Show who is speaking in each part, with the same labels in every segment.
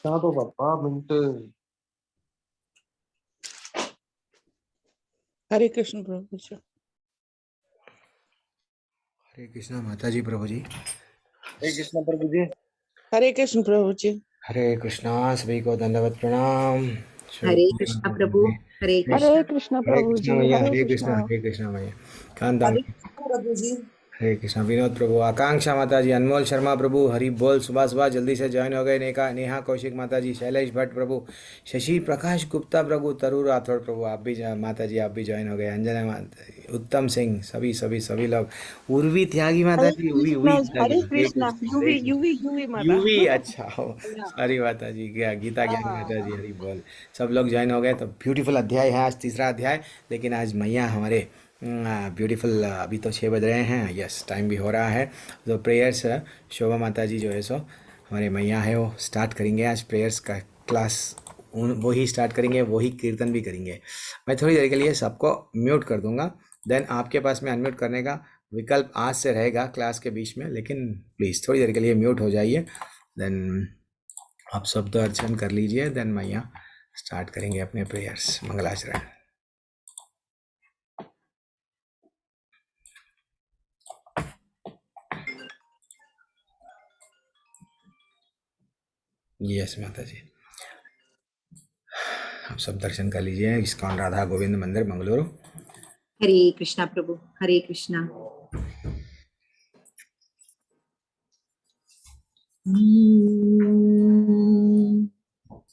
Speaker 1: तो पापा मिनट।
Speaker 2: हरे कृष्ण प्रभु जी।
Speaker 3: हरे कृष्णा माता जी प्रभु जी।
Speaker 1: हरे कृष्ण प्रभु जी।
Speaker 2: हरे कृष्ण प्रभु जी।
Speaker 3: हरे कृष्णा, सभी को दंडवत प्रणाम।
Speaker 4: हरे कृष्ण प्रभु। हरे
Speaker 5: हरे
Speaker 4: कृष्ण।
Speaker 5: कृष्ण
Speaker 3: हरे
Speaker 5: प्रभु
Speaker 3: कृष्णा
Speaker 5: जी।
Speaker 3: भैया,
Speaker 5: हरे
Speaker 3: हरे कृष्णा,
Speaker 5: कृष्ण।
Speaker 3: हरे कृष्णा भैया। कांता
Speaker 6: हरे कृष्ण प्रभु जी।
Speaker 3: हरे कृष्णा विनोद प्रभु, आकांक्षा माता जी, अनमोल शर्मा प्रभु, हरि बोल, सुबह सुबह जल्दी से ज्वाइन हो गए। नेहा कौशिक माता जी, शैलेश भट्ट प्रभु, शशि प्रकाश गुप्ता प्रभु, तरुण राठौड़ प्रभु, आप भी माता जी आप भी ज्वाइन हो गए। अंजना माता जी, उत्तम सिंह, सभी सभी सभी लोग। उर्वी त्यागी माता
Speaker 2: हरे
Speaker 3: जी, उवी
Speaker 2: कृष्ण,
Speaker 3: उवी त्यागी,
Speaker 2: हरे
Speaker 3: हरे
Speaker 2: कृष्ण।
Speaker 3: कृष्णा, हरे
Speaker 2: यूवी
Speaker 3: कृष्णा।
Speaker 2: यूवी यूवी माता।
Speaker 3: यूवी, अच्छा हो,
Speaker 2: या,
Speaker 3: सारी माता जी, क्या गीता ज्ञानी माता जी,
Speaker 2: हाँ।
Speaker 3: हरि बोल। सब लोग ज्वाइन हो गए तो ब्यूटीफुल अध्याय है आज, तीसरा अध्याय। लेकिन आज मैया हमारे ब्यूटीफुल, अभी तो 6 बज रहे हैं, यस टाइम भी हो रहा है। तो प्रेयर्स शोभा माता जी जो है सो हमारे मैया है, वो स्टार्ट करेंगे आज प्रेयर्स का क्लास। वो ही स्टार्ट करेंगे, वही कीर्तन भी करेंगे। मैं थोड़ी देर के लिए सबको म्यूट कर दूंगा, देन आपके पास में अनम्यूट करने का विकल्प आज से रहेगा क्लास के बीच में, लेकिन प्लीज़ थोड़ी देर के लिए म्यूट हो जाइए। देन आप सब तो अर्चन कर लीजिए, देन मैया स्टार्ट करेंगे अपने प्रेयर्स, मंगलाचरण। यस माता जी, आप सब दर्शन कर लीजिए। इस्कॉन राधा गोविंद मंदिर मंगलुरु।
Speaker 4: हरे कृष्ण प्रभु। हरे कृष्ण।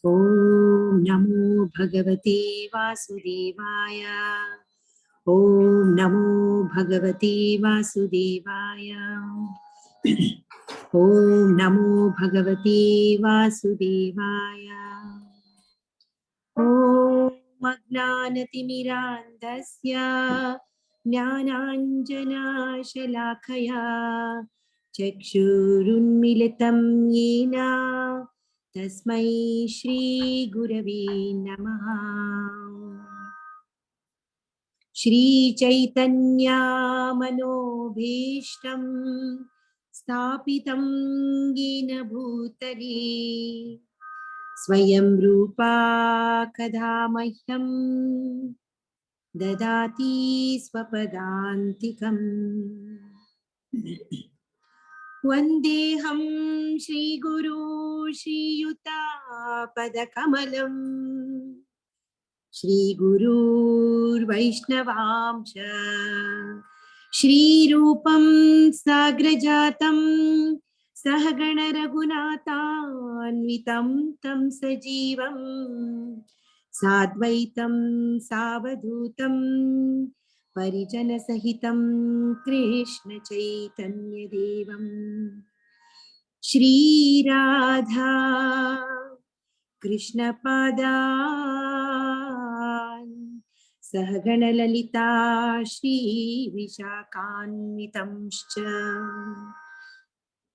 Speaker 4: ओम नमो भगवते वासुदेवाय। ओम नमो भगवते वासुदेवाय। ओम नमो भगवते वासुदेवाय। ओम अज्ञानतिमिरान्धस्य ज्ञानाञ्जनशलाकया चक्षुरुन्मिलितं येन तस्मै श्रीगुरवे नमः। श्रीचैतन्यमनोभीष्टं स्थापितं येन भूतले स्वयं रूपा कदा मह्यं ददाति स्वपदान्तिकम्। वन्देऽहं श्रीगुरू श्रीयुतापदकमलम् श्रीगुरुर्वैष्णवांश श्रीरूपं साग्रजातं सहगण रघुनाथान्वितं तं सजीवं साद्वैतं सावधूतं परिजनसहितं कृष्ण चैतन्यदेवं श्रीराधा कृष्णपादान् सहगणललिता श्रीविशाखान्वितंश्च।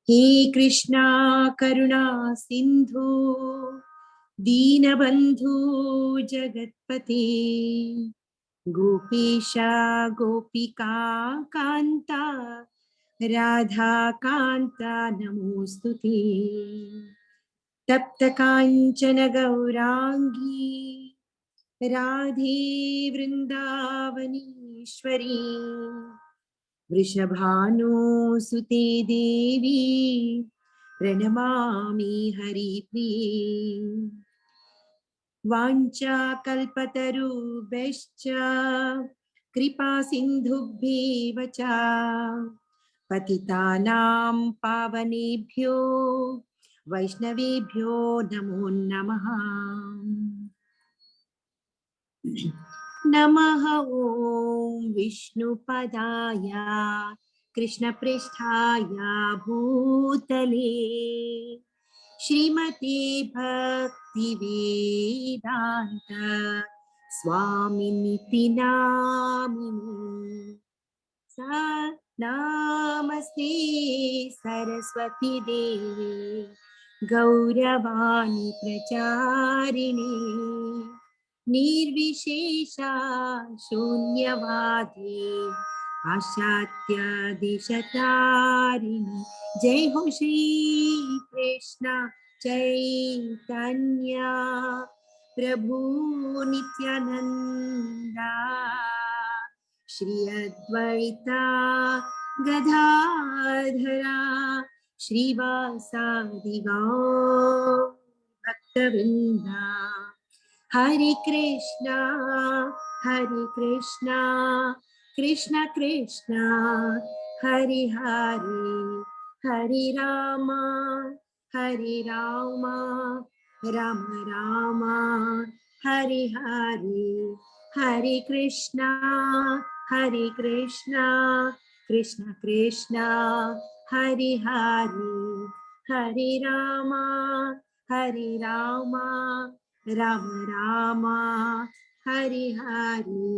Speaker 4: हे कृष्णा करुणा सिन्धु दीनबन्धु जगत्पते गोपेशा गोपिका कान्ता राधा कान्ता नमोऽस्तुते। तप्त काञ्चन गौरांगी राधे वृंदावनीश्वरी वृषभानुसुते देवी प्रणमामि हरिप्रिये। वाञ्छाकल्पतरुभ्यश्च कृपा सिन्धुभ्येव च पतितानां पावनेभ्यो वैष्णवेभ्यो नमो नमः। नमः ॐ विष्णुपदाय कृष्णपृष्ठाय भूतले श्रीमते भक्तिवेदान्त स्वामिनिति नामिने। सा नमस्ते सरस्वती देवी गौरवाणी प्रचारिणे निर्विशेषा शून्यवादी पाश्चात्य दिशतारिणी। जय हो श्री कृष्ण चैतन्य प्रभु नित्यानंदा श्री अद्वैता गदाधरा श्रीवासादि गौर भक्तवृंदा हरे कृष्णा कृष्ण कृष्णा हरे हरे हरे राम राम राम हरे हरे हरे कृष्णा कृष्ण कृष्णा हरे हरे हरे राम राम राम हरे हरे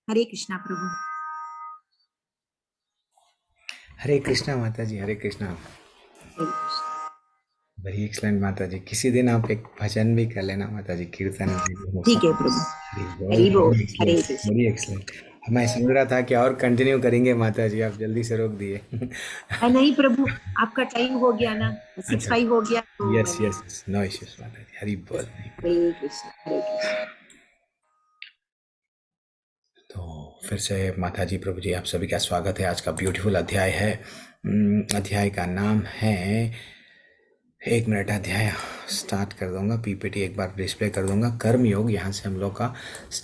Speaker 4: हरे कृष्णा प्रभु।
Speaker 3: हरे कृष्णा माता जी, हरे कृष्णा। वेरी एक्सलेंट माता जी। किसी दिन आप एक भजन भी कर लेना माता जी, कीर्तन।
Speaker 4: ठीक है प्रभु। हरि बोल। हरे कृष्ण।
Speaker 3: Very excellent. मैं समझ रहा था कि और कंटिन्यू करेंगे माता जी, आप जल्दी से रोक दिए।
Speaker 4: नहीं प्रभु, आपका टाइम हो गया ना, 6:05 हो गया तो
Speaker 3: यस यस, नो इश्यूज माता जी, हरि बोल।
Speaker 4: हरे कृष्ण हरे कृष्ण।
Speaker 3: तो फिर से माता जी, प्रभु जी, आप सभी का स्वागत है। आज का ब्यूटीफुल अध्याय है। अध्याय का नाम है, एक मिनट, अध्याय स्टार्ट कर दूंगा। पीपीटी एक बार डिस्प्ले कर दूंगा। कर्म योग, यहाँ से हम लोग का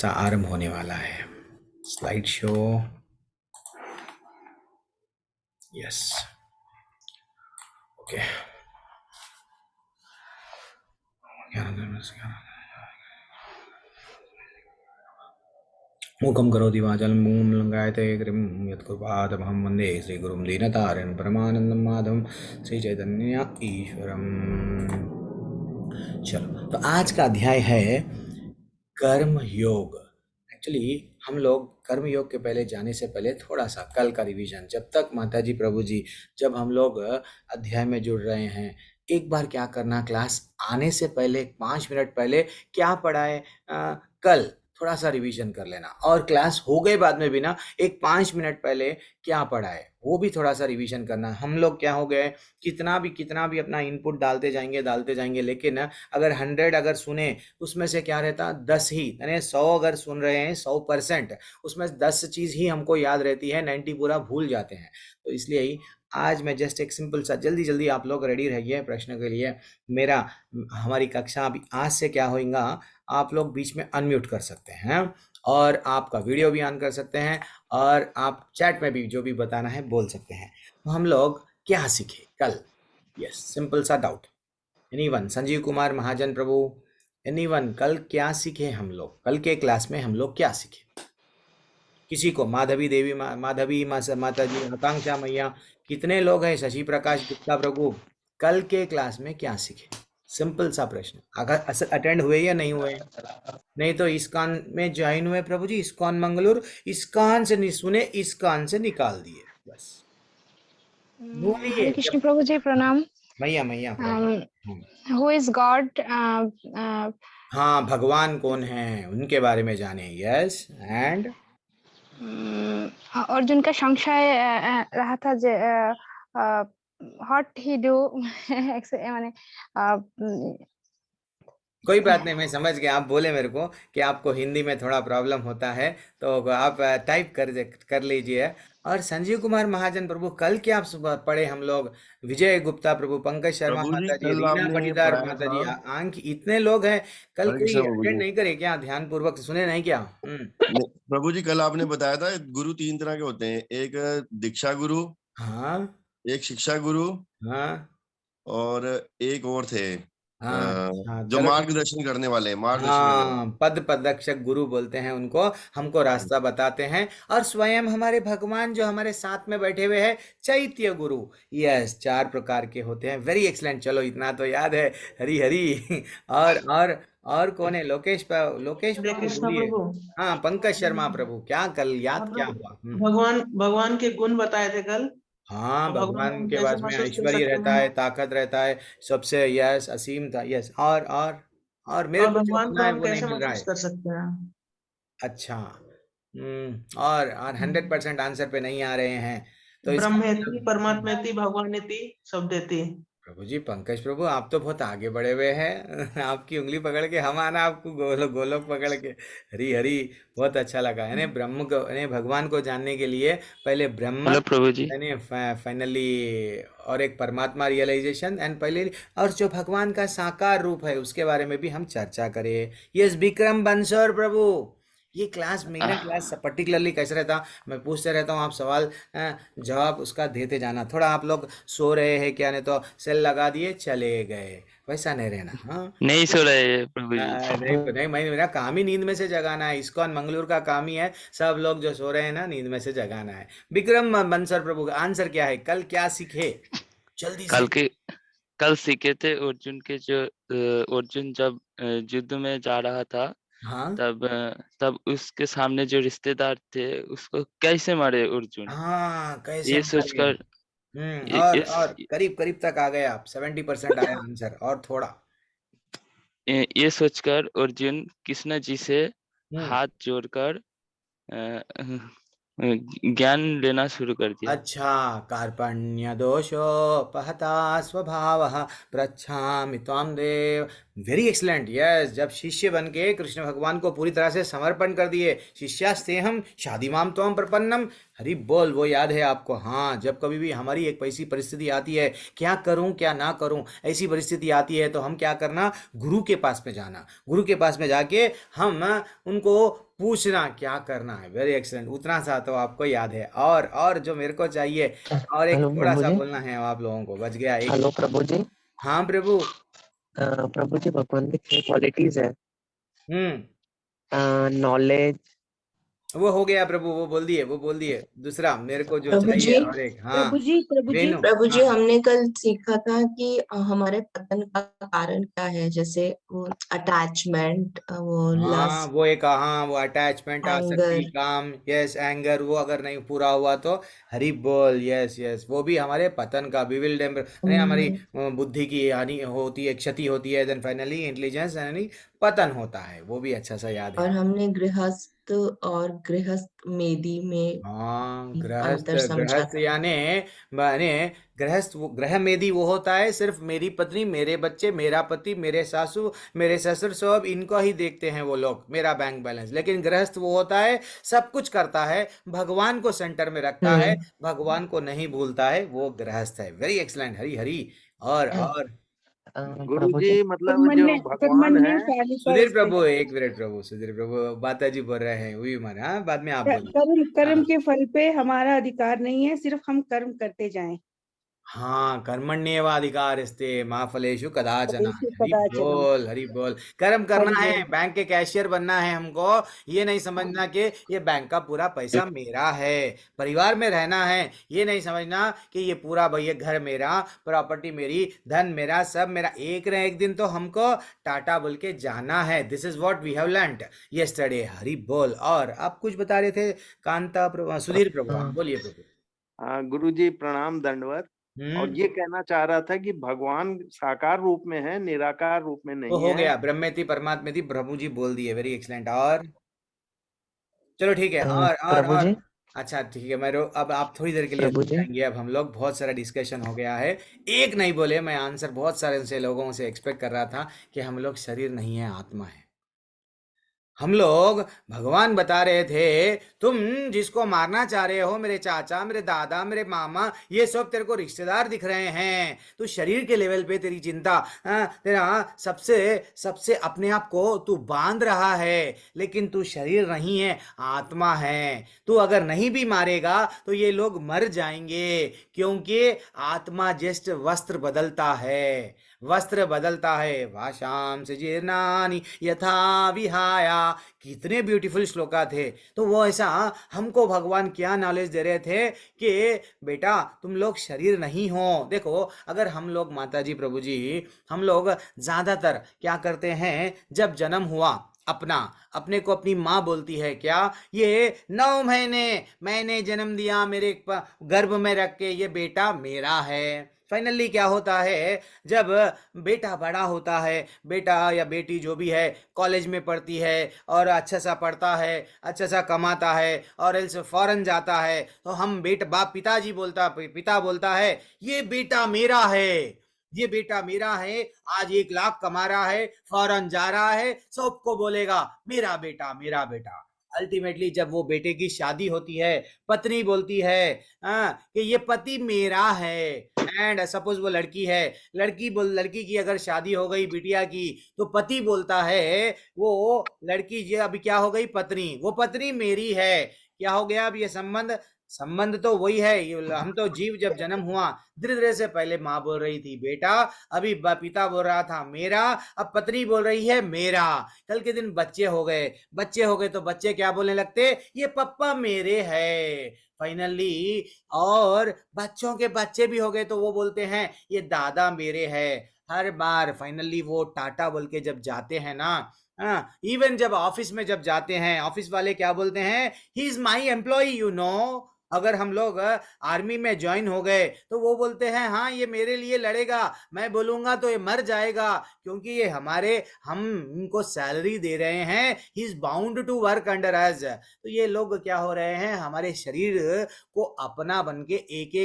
Speaker 3: आरंभ होने वाला है। Slide show, yes, okay. मुखं करोति वाचालं मूं लङ्घयते गिरिं यत्कृपादमहं वन्दे श्रीगुरुं दीनतारिणं परमानन्दं माधवं श्रीचैतन्य ईश्वरम्। चलो, तो आज का अध्याय है कर्म योग। एक्चुअली हम लोग कर्म योग के पहले जाने से पहले थोड़ा सा कल का रिवीजन, जब तक माता जी, प्रभु जी, जब हम लोग अध्याय में जुड़ रहे हैं, एक बार क्या करना, क्लास आने से पहले 5 मिनट पहले क्या पढ़ा है कल, थोड़ा सा रिवीजन कर लेना। और क्लास हो गए बाद में भी ना, एक 5 मिनट पहले क्या पढ़ा है वो भी थोड़ा सा रिवीजन करना। हम लोग क्या हो गए, कितना भी अपना इनपुट डालते जाएंगे, लेकिन अगर 100 अगर सुने, उसमें से क्या रहता, 10 ही, यानी 100 अगर सुन रहे हैं 100%, उसमें 10 चीज़ ही हमको याद रहती है, 90 पूरा भूल जाते हैं। तो इसलिए ही आज मैं जस्ट एक सिंपल सा, जल्दी आप लोग रेडी रहिए प्रश्न के लिए। हमारी कक्षा अभी आज से क्या होगा, आप लोग बीच में अनम्यूट कर सकते हैं और आपका वीडियो भी ऑन कर सकते हैं और आप चैट में भी जो भी बताना है बोल सकते हैं। तो हम लोग क्या सीखे कल? यस, सिंपल सा डाउट। एनीवन? संजीव कुमार महाजन प्रभु, एनीवन? कल क्या सीखे हम लोग? कल के क्लास में हम लोग क्या सीखे? किसी को? माधवी देवी, माधवी माता जी, आकांक्षा मैया, कितने लोग हैं? शशि प्रकाश गुप्ता प्रभु, कल के क्लास में क्या सीखे? सिंपल सा प्रश्न। अगर अटेंड हुए या नहीं हुए? नहीं तो इस्कॉन में ज्वाइन हुए प्रभु जी, इस्कॉन मंगलूर, इस्कॉन से नहीं सुने, इस्कॉन से निकाल दिए बस। बोलिए।
Speaker 5: हरे कृष्ण प्रभु जी, प्रणाम।
Speaker 3: मैया
Speaker 5: हु इज गॉड?
Speaker 3: हाँ, भगवान कौन है उनके बारे में जाने। यस, एंड
Speaker 5: अर्जुन का संशय रहा था जे व्हाट ही डू माने
Speaker 3: कोई बात नहीं, मैं समझ गया। आप बोले मेरे को कि आपको हिंदी में थोड़ा प्रॉब्लम होता है, तो आप टाइप कर लीजिए। और संजीव कुमार महाजन प्रभु, कल क्या आप पढ़े हम लोग? विजय गुप्ता प्रभु, पंकज शर्मा
Speaker 1: प्रभु जी,
Speaker 3: माता जी,
Speaker 1: कल
Speaker 3: रीना
Speaker 1: आपने
Speaker 3: पाटीदार
Speaker 1: पढ़ाया
Speaker 3: माता जी,
Speaker 1: था।
Speaker 3: आंक, इतने लोग हैं। कल
Speaker 1: हरे
Speaker 3: कोई
Speaker 1: कृष्ण प्रभु
Speaker 3: अटेंड
Speaker 1: जी।
Speaker 3: नहीं करे क्या? ध्यान पूर्वक सुने नहीं क्या?
Speaker 1: प्रभु जी, कल आपने बताया था गुरु 3 तरह के होते हैं, एक दीक्षा गुरु,
Speaker 3: हाँ
Speaker 1: एक शिक्षा गुरु
Speaker 3: हाँ
Speaker 1: और एक और थे
Speaker 3: हाँ हाँ,
Speaker 1: जो
Speaker 3: चलो ठीक।
Speaker 1: मार्गदर्शन करने वाले हैं, मार्गदर्शन करने वाले।
Speaker 3: हाँ, पदक्षक गुरु बोलते हैं उनको, हमको रास्ता बताते हैं। और स्वयं हमारे भगवान जो हमारे साथ में बैठे हुए हैं, चैत्य गुरु। यस, 4 प्रकार के होते हैं। वेरी एक्सलेंट, चलो इतना तो याद है। हरी हरी। और कौन है? लोकेश लोकेश
Speaker 2: हरे
Speaker 3: प्रभु
Speaker 2: कृष्णा
Speaker 3: बोलिए।
Speaker 2: प्रभु।
Speaker 3: हाँ, पंकज शर्मा प्रभु, क्या कल याद क्या
Speaker 2: मतलब
Speaker 3: हुआ?
Speaker 2: भगवान के गुण बताए थे कल।
Speaker 3: हाँ,
Speaker 2: तो भगवान को
Speaker 3: भगवान
Speaker 2: हम
Speaker 3: के
Speaker 2: कैसे
Speaker 3: पास में
Speaker 2: महसूस कर
Speaker 3: ऐश्वर्य
Speaker 2: सकते
Speaker 3: रहता
Speaker 2: हैं,
Speaker 3: है, ताकत रहता है सबसे। यस, असीम था। यस, और मेरे
Speaker 2: और
Speaker 3: को जो
Speaker 2: भगवान
Speaker 3: सुना
Speaker 2: को
Speaker 3: है
Speaker 2: हम
Speaker 3: वो नहीं
Speaker 2: कैसे
Speaker 3: मिल रहा
Speaker 2: महसूस
Speaker 3: है।
Speaker 2: कर सकते हैं।
Speaker 3: अच्छा। और 100% आंसर पे नहीं आ रहे हैं, तो इसका मतलब
Speaker 2: ब्रह्मेति परमात्मेति भगवानेति शब्देति।
Speaker 3: प्रभु जी, पंकज प्रभु, आप तो बहुत आगे बढ़े हुए हैं। आपकी उंगली पकड़ के हम आना, आपको गोलोक पकड़ के। हरी हरी, बहुत अच्छा लगा। यानी ब्रह्म को, यानी भगवान को जानने के लिए पहले ब्रह्म,
Speaker 6: हेलो प्रभु जी।
Speaker 3: यानी फाइनली और एक परमात्मा रियलाइजेशन, एंड पहले और जो भगवान का साकार रूप है उसके बारे में भी हम चर्चा करें। यस, विक्रम बंसोर प्रभु, ये क्लास, मेरा क्लास पर्टिकुलरली कैसे रहता, मैं पूछते रहता हूँ, आप सवाल जवाब उसका देते जाना। थोड़ा आप लोग सो रहे हैं क्या, नहीं तो सेल लगा दिए चले गए, वैसा नहीं रहना। हाँ,
Speaker 6: नहीं सो रहे प्रभु जी।
Speaker 3: नहीं नहीं, मैं, मेरा काम ही नींद में से जगाना है। इस्कॉन मंगलूर का काम ही है, सब लोग जो सो रहे हैं ना, नींद में से जगाना है। विक्रम बंसर प्रभु का आंसर क्या है, कल क्या सीखे जल्दी
Speaker 6: कल
Speaker 3: से।
Speaker 6: के कल सीखे थे अर्जुन के जो अर्जुन जब युद्ध में जा रहा था,
Speaker 3: हाँ
Speaker 6: तब उसके सामने जो रिश्तेदार थे उसको कैसे मारे अर्जुन,
Speaker 3: हाँ, कैसे
Speaker 6: ये
Speaker 3: मारे।
Speaker 6: सोचकर ये,
Speaker 3: और करीब करीब तक आ गए आप, 70% आया आंसर, और थोड़ा।
Speaker 6: ये सोचकर अर्जुन कृष्ण जी से
Speaker 3: हम्म
Speaker 6: हाथ जोड़कर ज्ञान लेना शुरू कर दिया।
Speaker 3: अच्छा, कार्पण्य दोषोपहता स्वभाव पृच्छामि त्वां देव। Very excellent, yes. जब शिष्य बन के कृष्ण भगवान को पूरी तरह से समर्पण कर दिए, शिष्यास्तेहम शादीमाम त्वं प्रपन्नम, हरि बोल, वो याद है आपको। हाँ, जब कभी भी हमारी एक ऐसी परिस्थिति आती है, क्या करूं क्या ना करूं, ऐसी परिस्थिति आती है, तो हम क्या करना, गुरु के पास में जाना। गुरु के पास में जाके हम उनको पूछना क्या करना है। वेरी एक्सलेंट, उतना सा तो आपको याद है। और जो मेरे को चाहिए, और एक
Speaker 7: हेलो
Speaker 3: थोड़ा
Speaker 7: प्रभु
Speaker 3: सा
Speaker 7: जी।
Speaker 3: बोलना है आप लोगों को, बच गया एक।
Speaker 7: हेलो प्रभु जी।
Speaker 3: हाँ प्रभु।
Speaker 7: प्रभु जी, भगवान की 3 क्वालिटीज है,
Speaker 3: हम्म
Speaker 7: नॉलेज।
Speaker 3: वो हो गया प्रभु, वो बोल दिए, वो बोल दिए। दूसरा मेरे को जो
Speaker 4: प्रभु
Speaker 3: चाहिए,
Speaker 4: जी,
Speaker 3: और एक, हाँ।
Speaker 4: प्रभु जी,
Speaker 3: रेनू।
Speaker 4: प्रभु जी,
Speaker 3: हाँ
Speaker 4: हमने कल सीखा था कि हमारे पतन का कारण क्या है, जैसे वो अटैचमेंट, वो
Speaker 3: हाँ,
Speaker 4: लस्ट,
Speaker 3: वो एक, हाँ, वो अटैचमेंट, आसक्ति,
Speaker 4: एंगर।
Speaker 3: काम, यस, एंगर, वो अगर नहीं पूरा हुआ तो हरि बोल, यस यस, वो भी हमारे पतन का, विविल टेम्पर, नहीं, हमारी बुद्धि की हानि होती है, क्षति होती है, देन फाइनली इंटेलिजेंस यानी पतन होता है। वो भी अच्छा सा याद है
Speaker 4: और
Speaker 3: आप।
Speaker 4: हमने गृहस्थ और गृहस्थ मेदी में
Speaker 3: हाँ, गृहस्थ,
Speaker 4: अंतर समझा
Speaker 3: गृहस्थ
Speaker 4: था।
Speaker 3: यानी, माने गृहस्थ, वो गृह मेदी वो होता है, सिर्फ मेरी पत्नी, मेरे बच्चे, मेरा पति, मेरे सासू, मेरे ससुर, सब इनको ही देखते हैं वो लोग, मेरा बैंक बैलेंस। लेकिन गृहस्थ वो होता है, सब कुछ करता है, भगवान को सेंटर में रखता है,
Speaker 4: हम्म।
Speaker 3: भगवान को नहीं भूलता है, वो गृहस्थ है। Very excellent, Hari Hari. और
Speaker 8: गुरु
Speaker 7: प्रभु
Speaker 8: जी
Speaker 7: जी।
Speaker 8: मतलब जो भगवान है।
Speaker 3: सुधीर प्रभु, एक मिनट प्रभु, सुधीर प्रभु, माता जी बोल रहे हैं, वही मन, हाँ, बाद में आप बोलिए।
Speaker 2: कर्म कर्म
Speaker 3: हाँ
Speaker 2: के फल पे हमारा अधिकार नहीं है, सिर्फ हम कर्म करते जाएं।
Speaker 3: हाँ, कर्मण्येवाधिकारस्ते मा फलेषु कदाचन।
Speaker 2: फलेषु
Speaker 3: हरि
Speaker 2: कदाचन।
Speaker 3: बोल, हरि बोल। कर्म करना
Speaker 2: हरि
Speaker 3: है,
Speaker 2: बोल।
Speaker 3: बैंक के कैशियर बनना है हमको। ये नहीं समझना कि ये बैंक का पूरा पैसा मेरा है। परिवार में रहना है, ये नहीं समझना कि ये पूरा भैया घर मेरा, प्रॉपर्टी मेरी, धन मेरा, सब मेरा। एक न एक दिन तो हमको टाटा बोल के जाना है। This is what we have learned yesterday. Hari बोल। और आप कुछ बता रहे थे, कांता प्रभु, सुधीर प्रभु, हाँ बोलिए प्रभु।
Speaker 8: गुरु जी प्रणाम दंडवत। और
Speaker 3: हम्म
Speaker 8: ये कहना चाह रहा था कि भगवान साकार रूप में है, निराकार रूप में
Speaker 3: वो
Speaker 8: नहीं
Speaker 3: हो
Speaker 8: है।
Speaker 3: गया, ब्रह्मेति परमात्मेति, प्रभु जी बोल दिए। Very excellent. और चलो ठीक है,
Speaker 7: प्रभु
Speaker 3: और
Speaker 7: जी।
Speaker 3: अच्छा ठीक है, अब आप थोड़ी देर के लिए
Speaker 7: प्रभु
Speaker 3: रुक
Speaker 7: जी।
Speaker 3: जाएंगे। अब हम लोग, बहुत सारा डिस्कशन हो गया है। एक नहीं बोले, मैं आंसर बहुत सारे से लोगों से एक्सपेक्ट कर रहा था कि हम लोग शरीर नहीं है, आत्मा है। हम लोग, भगवान बता रहे थे, तुम जिसको मारना चाह रहे हो, मेरे चाचा, मेरे दादा, मेरे मामा, ये सब तेरे को रिश्तेदार दिख रहे हैं। तू शरीर के लेवल पे तेरी चिंता, तेरा सबसे सबसे अपने आप को तू बांध रहा है, लेकिन तू शरीर नहीं है, आत्मा है। तू अगर नहीं भी मारेगा तो ये लोग मर जाएंगे, क्योंकि आत्मा जस्ट वस्त्र बदलता है, वस्त्र बदलता है। भाषाम से जीर्णानि यथा विहाया, कितने ब्यूटीफुल श्लोका थे। तो वो ऐसा हमको भगवान क्या नॉलेज दे रहे थे कि बेटा तुम लोग शरीर नहीं हो। देखो, अगर हम लोग, माता जी, प्रभु जी, हम लोग ज्यादातर क्या करते हैं, जब जन्म हुआ अपना, अपने को अपनी माँ बोलती है क्या, ये 9 महीने मैंने जन्म दिया, मेरे गर्भ में रख के, ये बेटा मेरा है। फाइनली क्या होता है, जब बेटा बड़ा होता है, बेटा या बेटी जो भी है, कॉलेज में पढ़ती है और अच्छा सा पढ़ता है, अच्छा सा कमाता है, और एल्स फॉरेन जाता है, तो हम बेटा, बाप, पिताजी बोलता, पिता बोलता है ये बेटा मेरा है, ये बेटा मेरा है, आज 1 लाख कमा रहा है, फौरन जा रहा है, सबको बोलेगा मेरा बेटा मेरा बेटा। अल्टीमेटली जब वो बेटे की शादी होती है, पत्नी बोलती है कि ये पति मेरा है। एंड सपोज वो लड़की है, लड़की की अगर शादी हो गई बिटिया की, तो पति बोलता है, वो लड़की ये अभी क्या हो गई, पत्नी, वो पत्नी मेरी है। क्या हो गया अब ये संबंध तो वही है। हम तो जीव जब जन्म हुआ धीरे धीरे से पहले माँ बोल रही थी बेटा, अभी पिता बोल रहा था मेरा, अब पत्नी बोल रही है मेरा। कल के दिन बच्चे हो गए तो बच्चे क्या बोलने लगते, ये पप्पा मेरे है फाइनली। और बच्चों के बच्चे भी हो गए तो वो बोलते हैं ये दादा मेरे है। हर बार फाइनली वो टाटा बोल के जब जाते हैं ना, इवन जब ऑफिस में जब जाते हैं, ऑफिस वाले क्या बोलते हैं, he is my employ you know. अगर हम लोग आर्मी में ज्वाइन हो गए तो वो बोलते हैं हाँ ये मेरे लिए लड़ेगा, मैं बोलूंगा तो ये मर जाएगा, क्योंकि ये हम इनको सैलरी दे रहे हैं, he is bound to work under us. तो ये लोग क्या हो रहे हैं, हमारे शरीर को अपना बन के एक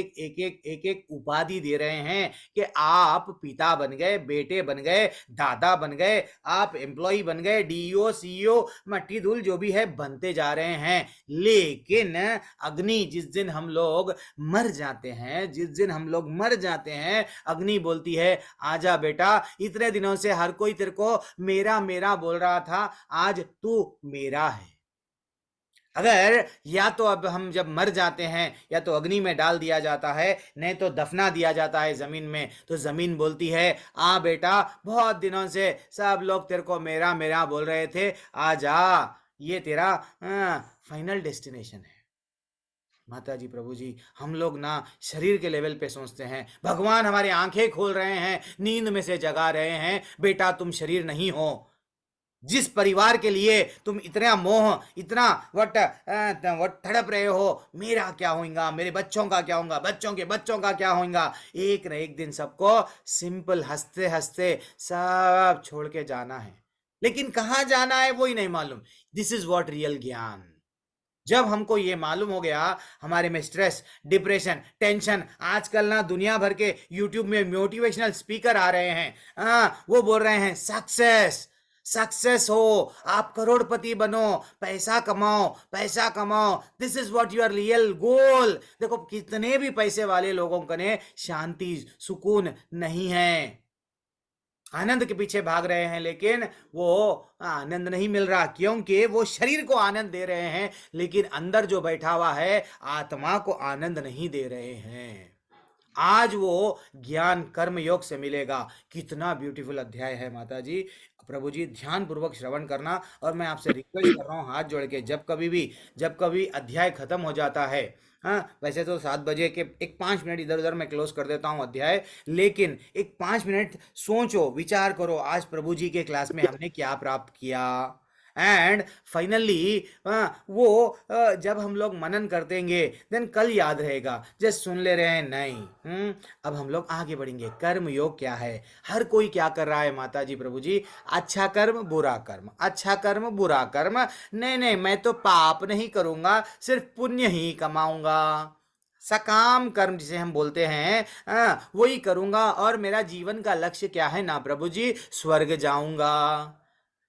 Speaker 3: एक उपाधि दे रहे हैं कि आप पिता बन गए, बेटे बन गए, दादा बन गए, आप एम्प्लॉय बन गए, डीईओ सीईओ मट्टी धूल जो भी है बनते जा रहे हैं। लेकिन अग्नि जिस दिन हम लोग मर जाते हैं, अग्नि बोलती है आजा बेटा, इतने दिनों से हर कोई तेरे को मेरा मेरा बोल रहा था, आज तू मेरा है। अगर या तो अब हम जब मर जाते हैं या तो अग्नि में डाल दिया जाता है, नहीं तो दफना दिया जाता है जमीन में, तो जमीन बोलती है आ बेटा, बहुत दिनों से सब लोग तेरे को मेरा मेरा बोल रहे थे, आ जा, ये तेरा फाइनल डेस्टिनेशन है। माता जी, प्रभु जी, हम लोग ना शरीर के लेवल पे सोचते हैं, भगवान हमारी आंखें खोल रहे हैं, नींद में से जगा रहे हैं, बेटा तुम शरीर नहीं हो। जिस परिवार के लिए तुम इतना मोह, इतना वट तड़प रहे हो, मेरा क्या होगा, मेरे बच्चों का क्या होगा, बच्चों के बच्चों का क्या होगा, एक न एक दिन सबको सिंपल हंसते हंसते सब छोड़ के जाना है। लेकिन कहाँ जाना है वो ही नहीं मालूम। दिस इज व्हाट रियल ज्ञान। जब हमको ये मालूम हो गया, हमारे में स्ट्रेस, डिप्रेशन, टेंशन, आजकल ना दुनिया भर के यूट्यूब में मोटिवेशनल स्पीकर आ रहे हैं, वो बोल रहे हैं सक्सेस हो, आप करोड़पति बनो, पैसा कमाओ, this is what your real गोल। देखो कितने भी पैसे वाले लोगों को ने शांति सुकून नहीं है, आनंद के पीछे भाग रहे हैं, लेकिन वो आनंद नहीं मिल रहा, क्योंकि वो शरीर को आनंद दे रहे हैं, लेकिन अंदर जो बैठा हुआ है आत्मा को आनंद नहीं दे रहे हैं। आज वो ज्ञान कर्म योग से मिलेगा। कितना ब्यूटीफुल अध्याय है माता जी, प्रभु जी, ध्यान पूर्वक श्रवण करना। और मैं आपसे रिक्वेस्ट कर रहा हूँ हाथ जोड़ के, जब कभी अध्याय खत्म हो जाता है, वैसे तो 7 बजे के एक 5 मिनट इधर उधर मैं क्लोज कर देता हूँ अध्याय, लेकिन एक 5 मिनट सोचो, विचार करो आज प्रभु जी के क्लास में हमने क्या प्राप्त किया। एंड फाइनली वो जब हम लोग मनन कर देंगे देन कल याद रहेगा, जस्ट सुन ले रहे हैं नहीं। अब हम लोग आगे बढ़ेंगे। कर्म योग क्या है, हर कोई क्या कर रहा है माता जी, प्रभु जी, अच्छा कर्म बुरा कर्म, अच्छा कर्म बुरा कर्म, नहीं मैं तो पाप नहीं करूंगा, सिर्फ पुण्य ही कमाऊंगा, सकाम कर्म जिसे हम बोलते हैं वही करूंगा, और मेरा जीवन का लक्ष्य क्या है ना प्रभु जी, स्वर्ग जाऊंगा।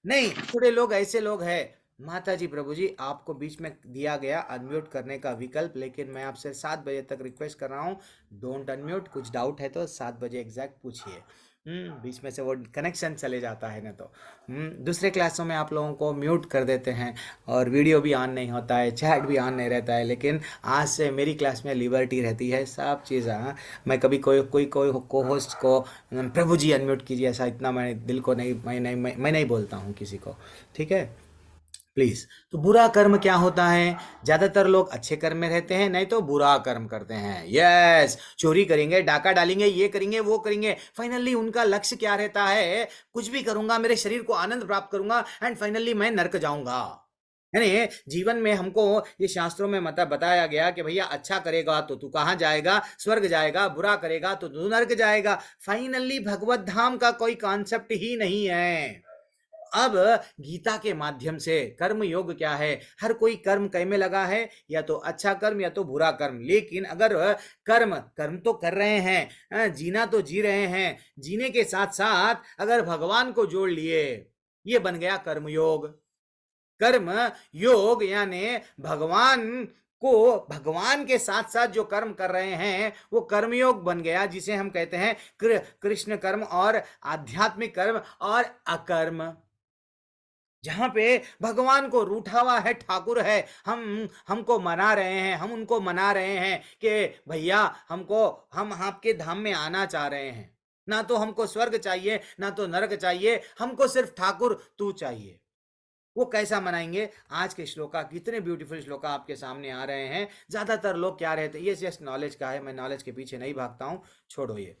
Speaker 3: नहीं, थोड़े लोग ऐसे लोग हैं माता जी, प्रभु जी, आपको बीच में दिया गया अनम्यूट करने का विकल्प, लेकिन मैं आपसे 7 बजे तक रिक्वेस्ट कर रहा हूँ, डोंट अनम्यूट। कुछ डाउट है तो 7 बजे एग्जैक्ट पूछिए। बीच में से वो कनेक्शन चले जाता है ना, तो दूसरे क्लासों में आप लोगों को म्यूट कर देते हैं और वीडियो भी ऑन नहीं होता है, चैट भी ऑन नहीं रहता है, लेकिन आज से मेरी क्लास में लिबर्टी रहती है, सब चीज़। मैं कभी कोई को होस्ट को प्रभु जी अनम्यूट कीजिए, ऐसा इतना मैं दिल को नहीं, मैं नहीं बोलता हूँ किसी को, ठीक है प्लीज। तो बुरा कर्म क्या होता है, ज्यादातर लोग अच्छे कर्म में रहते हैं, नहीं तो बुरा कर्म करते हैं। यस, चोरी करेंगे, डाका डालेंगे, ये करेंगे वो करेंगे, फाइनली उनका लक्ष्य क्या रहता है, कुछ भी करूंगा, मेरे शरीर को आनंद प्राप्त करूंगा एंड फाइनली मैं नरक जाऊंगा। यानी जीवन में हमको ये शास्त्रों में मतलब बताया गया कि भैया अच्छा करेगा तो तू कहाँ जाएगा, स्वर्ग जाएगा, बुरा करेगा तो तू नरक जाएगा। फाइनली भगवत धाम का कोई कॉन्सेप्ट ही नहीं है। अब गीता के माध्यम से कर्म योग क्या है, हर कोई कर्म कई में लगा है, या तो अच्छा कर्म या तो बुरा कर्म, लेकिन अगर कर्म तो कर रहे हैं, जीना तो जी रहे हैं, जीने के साथ साथ अगर भगवान को जोड़ लिए, ये बन गया कर्म योग। कर्म योग यानी भगवान के साथ साथ जो कर्म कर रहे हैं वो कर्मयोग बन गया, जिसे हम कहते हैं कृष्ण कर्म और आध्यात्मिक कर्म और अकर्म। जहां पे भगवान को रूठा हुआ है ठाकुर है, हमको मना रहे हैं, हम उनको मना रहे हैं कि भैया हम आपके धाम में आना चाह रहे हैं, ना तो हमको स्वर्ग चाहिए ना तो नरक चाहिए, हमको सिर्फ ठाकुर तू चाहिए। वो कैसा मनाएंगे? आज के श्लोका, कितने ब्यूटीफुल श्लोका आपके सामने आ रहे हैं। ज्यादातर लोग क्या रहते हैं, ये जस्ट नॉलेज का है, मैं नॉलेज के पीछे नहीं भागता हूं, छोड़ो ये।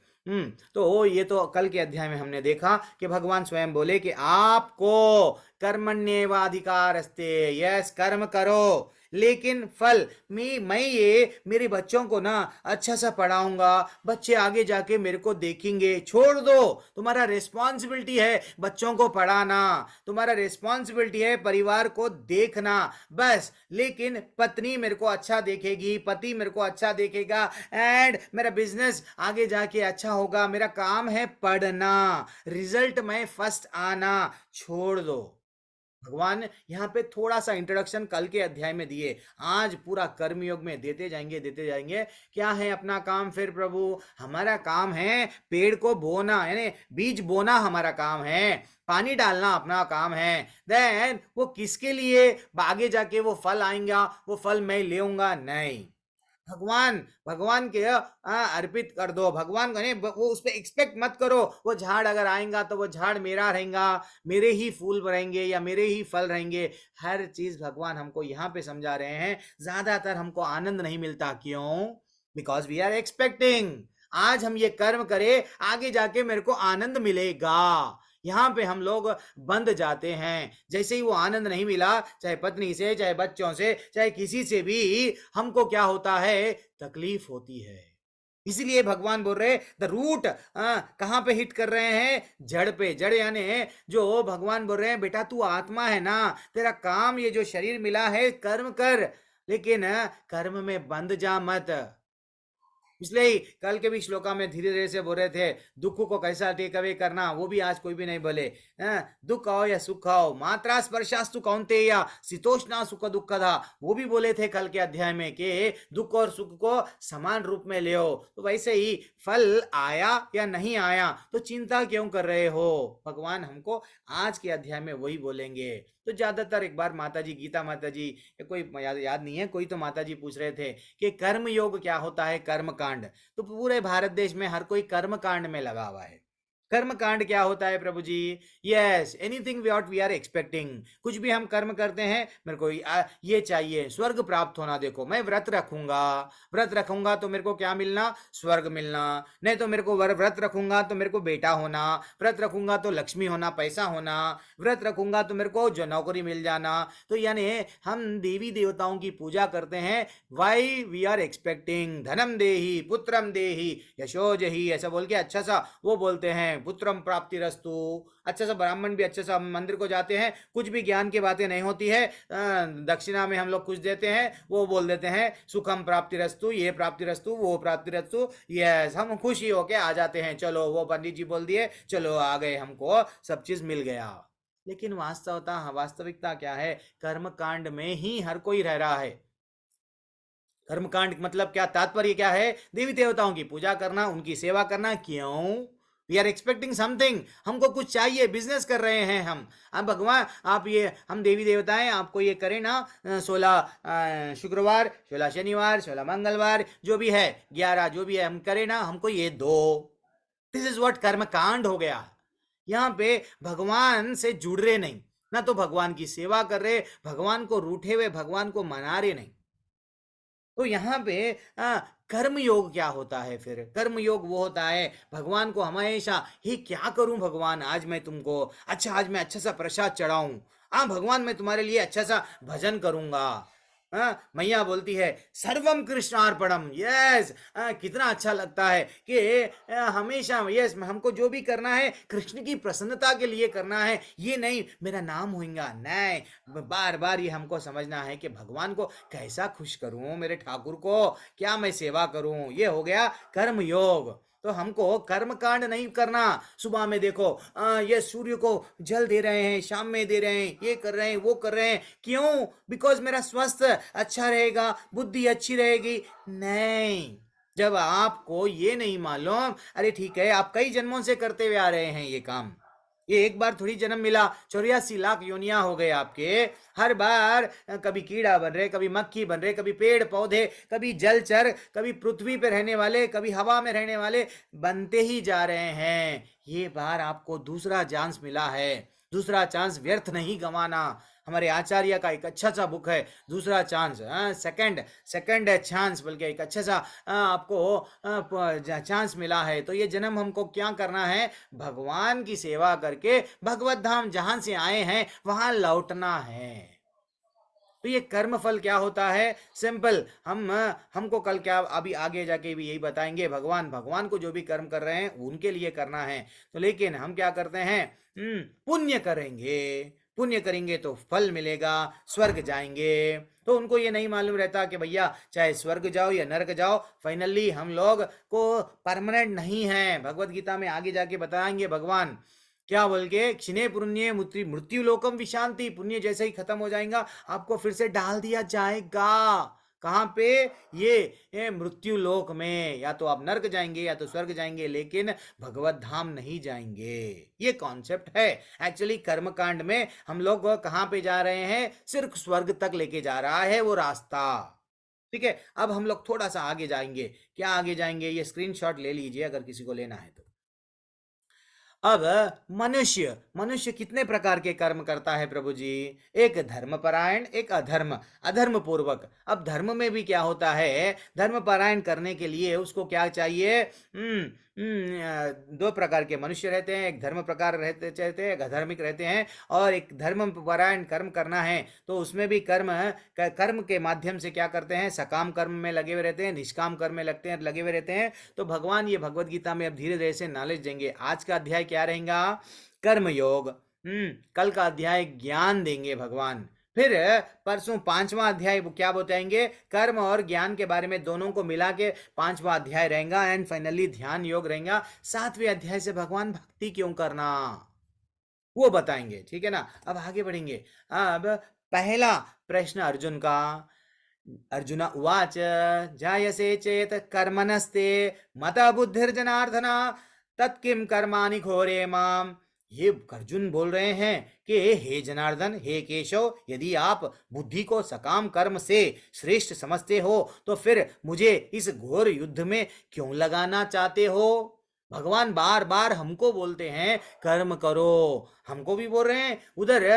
Speaker 3: तो ये तो कल के अध्याय में हमने देखा कि भगवान स्वयं बोले कि आपको कर्मण्येवाधिकारस्ते, यस कर्म करो, लेकिन फल मैं ये मेरे बच्चों को ना अच्छा सा पढ़ाऊंगा, बच्चे आगे जाके मेरे को देखेंगे। छोड़ दो, तुम्हारा रिस्पॉन्सिबिलिटी है बच्चों को पढ़ाना, तुम्हारा रिस्पॉन्सिबिलिटी है परिवार को देखना बस, लेकिन पत्नी मेरे को अच्छा देखेगी, पति मेरे को अच्छा देखेगा, एंड मेरा बिजनेस आगे जाके अच्छा होगा, मेरा काम है पढ़ना, रिजल्ट में फर्स्ट आना। छोड़ दो। भगवान यहाँ पे थोड़ा सा इंट्रोडक्शन कल के अध्याय में दिए, आज पूरा कर्मयोग में देते जाएंगे। क्या है अपना काम फिर प्रभु? हमारा काम है पेड़ को बोना, यानी बीज बोना हमारा काम है, पानी डालना अपना काम है। देन वो किसके लिए आगे जाके वो फल आएगा, वो फल मैं लेऊंगा नहीं, भगवान के अर्पित कर दो। भगवान को वो उस पर एक्सपेक्ट मत करो, वो झाड़ अगर आएगा तो वो झाड़ मेरा रहेगा, मेरे ही फूल रहेंगे या मेरे ही फल रहेंगे। हर चीज भगवान हमको यहाँ पे समझा रहे हैं। ज्यादातर हमको आनंद नहीं मिलता, क्यों? बिकॉज वी आर एक्सपेक्टिंग आज हम ये कर्म करें, आगे जाके मेरे को आनंद मिलेगा। यहाँ पे हम लोग बंद जाते हैं। जैसे ही वो आनंद नहीं मिला, चाहे पत्नी से, चाहे बच्चों से, चाहे किसी से भी, हमको क्या होता है? तकलीफ होती है। इसलिए भगवान बोल रहे द रूट कहाँ पे हिट कर रहे हैं? जड़ पे। जड़ यानी जो भगवान बोल रहे हैं बेटा तू आत्मा है ना, तेरा काम ये जो शरीर मिला है कर्म कर, लेकिन कर्म में बंद जा मत। इसलिए ही कल के भी श्लोका में धीरे धीरे से बोल रहे थे दुख को कैसा टेक अवे करना, वो भी आज कोई भी नहीं बोले। दुख आओ या सुख आओ, मात्रा स्पर्शास्तु कौन्तेय शीतोष्णा सुख दुखदा, वो भी बोले थे कल के अध्याय में कि दुख और सुख को समान रूप में ले। तो वैसे ही फल आया या नहीं आया तो चिंता क्यों कर रहे हो? भगवान हमको आज के अध्याय में वही बोलेंगे। तो ज्यादातर एक बार माताजी, गीता माताजी, कोई याद नहीं है, कोई तो माताजी पूछ रहे थे कि कर्म योग क्या होता है, कर्म कांड। तो पूरे भारत देश में हर कोई कर्म कांड में लगा हुआ है। कर्म कांड क्या होता है प्रभु जी? Yes, anything what we are expecting, कुछ भी हम कर्म करते हैं, मेरे को ये चाहिए स्वर्ग प्राप्त होना। देखो मैं व्रत रखूंगा तो मेरे को क्या मिलना? स्वर्ग मिलना। नहीं तो मेरे को व्रत रखूंगा तो मेरे को बेटा होना, व्रत रखूंगा तो लक्ष्मी होना, पैसा होना, व्रत रखूंगा तो मेरे को जो नौकरी मिल जाना। तो यानी हम देवी देवताओं की पूजा करते हैं, वाई वी आर एक्सपेक्टिंग धनम देहि पुत्रम देहि यशो जहि, ऐसा बोल के अच्छा सा वो बोलते हैं पुत्रम प्राप्ति रस्तु। अच्छा सा ब्राह्मण भी अच्छे सा मंदिर को जाते हैं, कुछ भी ज्ञान की बातें नहीं होती है, दक्षिणा में हम लोग कुछ देते हैं, वो बोल देते हैं सुखम प्राप्ति रस्तु, ये प्राप्ति रस्तु, वो प्राप्ति रस्तु। यस, हम खुशी होके आ जाते हैं, चलो वो पंडित जी बोल दिए, चलो आ गए, हमको सब चीज मिल गया। लेकिन वास्तविकता क्या है? कर्म कांड में ही हर कोई रह रहा है। कर्मकांड मतलब क्या? तात्पर्य क्या है? देवी देवताओं की पूजा करना, उनकी सेवा करना। क्यों? वी आर एक्सपेक्टिंग समथिंग, हमको कुछ चाहिए, बिजनेस कर रहे हैं हम। अब भगवान आप ये, हम देवी देवता हैं, आपको ये करें ना 16 शुक्रवार, 16 शनिवार, 16 मंगलवार, जो भी है 11 जो भी है हम करें ना, हमको ये दो। दिस इज व्हाट कर्म कांड हो गया। यहाँ पे भगवान से जुड़ रहे नहीं, ना तो भगवान की सेवा कर रहे, भगवान को रूठे हुए, भगवान को मना रहे नहीं। तो यहाँ पे कर्म योग क्या होता है फिर? कर्म योग वो होता है भगवान को हमेशा ही क्या करूं भगवान, आज मैं तुमको आज मैं अच्छा सा प्रसाद चढ़ाऊं, भगवान मैं तुम्हारे लिए अच्छा सा भजन करूंगा, मैया बोलती है सर्वम कृष्णार्पणम। यस, कितना अच्छा लगता है कि हमेशा यस हमको जो भी करना है कृष्ण की प्रसन्नता के लिए करना है, ये नहीं मेरा नाम होगा, नहीं, बार बार ये हमको समझना है कि भगवान को कैसा खुश करूं, मेरे ठाकुर को क्या मैं सेवा करूं। ये हो गया कर्म योग। तो हमको कर्म कांड नहीं करना। सुबह में देखो ये सूर्य को जल दे रहे हैं, शाम में दे रहे हैं, ये कर रहे हैं, वो कर रहे हैं, क्यों? बिकॉज मेरा स्वास्थ्य अच्छा रहेगा, बुद्धि अच्छी रहेगी। नहीं, जब आपको ये नहीं मालूम, अरे ठीक है आप कई जन्मों से करते हुए आ रहे हैं ये काम, ये एक बार थोड़ी जन्म मिला, 84 लाख योनियां हो गए आपके। हर बार कभी कीड़ा बन रहे, कभी मक्खी बन रहे, कभी पेड़ पौधे, कभी जलचर, कभी पृथ्वी पे रहने वाले, कभी हवा में रहने वाले बनते ही जा रहे हैं। ये बार आपको दूसरा चांस मिला है, दूसरा चांस व्यर्थ नहीं गंवाना। हमारे आचार्य का एक अच्छा सा बुक है दूसरा चांस, सेकंड चांस, बल्कि एक अच्छा सा आपको चांस मिला है। तो ये जन्म हमको क्या करना है? भगवान की सेवा करके भगवत धाम जहां से आए हैं वहां लौटना है। तो ये कर्म फल क्या होता है? सिंपल, हमको कल क्या अभी आगे जाके भी यही बताएंगे। भगवान को जो भी कर्म कर रहे हैं उनके लिए करना है। तो लेकिन हम क्या करते हैं? पुण्य करेंगे तो फल मिलेगा, स्वर्ग जाएंगे। तो उनको ये नहीं मालूम रहता कि भैया चाहे स्वर्ग जाओ या नरक जाओ, फाइनली हम लोग को परमानेंट नहीं है। भगवत गीता में आगे जाके बताएंगे भगवान क्या बोल के, क्षिणे पुण्य मृत्यु लोकम विशांति, पुण्य जैसे ही खत्म हो जाएगा आपको फिर से डाल दिया जाएगा। कहाँ पे? ये मृत्यु लोक में। या तो आप नरक जाएंगे या तो स्वर्ग जाएंगे, लेकिन भगवत धाम नहीं जाएंगे। ये कॉन्सेप्ट है। एक्चुअली कर्म कांड में हम लोग कहाँ पे जा रहे हैं? सिर्फ स्वर्ग तक लेके जा रहा है वो रास्ता। ठीक है, अब हम लोग थोड़ा सा आगे जाएंगे। क्या आगे जाएंगे? ये स्क्रीनशॉट ले लीजिए अगर किसी को लेना है तो। अब मनुष्य कितने प्रकार के कर्म करता है प्रभु जी? एक धर्मपरायण, एक अधर्म पूर्वक। अब धर्म में भी क्या होता है? धर्मपरायण करने के लिए उसको क्या चाहिए? दो प्रकार के मनुष्य रहते हैं, एक धर्म प्रकार रहते हैं, एक अधर्मिक रहते हैं। और एक धर्मपरायण कर्म करना है तो उसमें भी कर्म के माध्यम से क्या करते हैं? सकाम कर्म में लगे हुए रहते हैं, निष्काम कर्म में लगे हुए रहते हैं। तो भगवान ये भगवत गीता में अब धीरे धीरे से नॉलेज देंगे। आज का अध्याय क्या रहेगा? कर्म योग। कल का अध्याय ज्ञान देंगे भगवान। फिर परसों 5वां अध्याय क्या बताएंगे? कर्म और ज्ञान के बारे में दोनों को मिला के 5वां अध्याय रहेगा। एंड फाइनली ध्यान योग रहेगा। 7वें अध्याय से भगवान भक्ति क्यों करना वो बताएंगे। ठीक है ना? अब आगे बढ़ेंगे। अब पहला प्रश्न अर्जुन का। अर्जुन उवाच जायसे चेत कर्मणस्ते मता बुद्धिर्जनार्दन तत्किम कर्माणि घोरे माम। ये अर्जुन बोल रहे हैं कि हे जनार्दन, हे केशव, यदि आप बुद्धि को सकाम कर्म से श्रेष्ठ समझते हो तो फिर मुझे इस घोर युद्ध में क्यों लगाना चाहते हो? भगवान बार बार हमको बोलते हैं कर्म करो, हमको भी बोल रहे हैं, उधर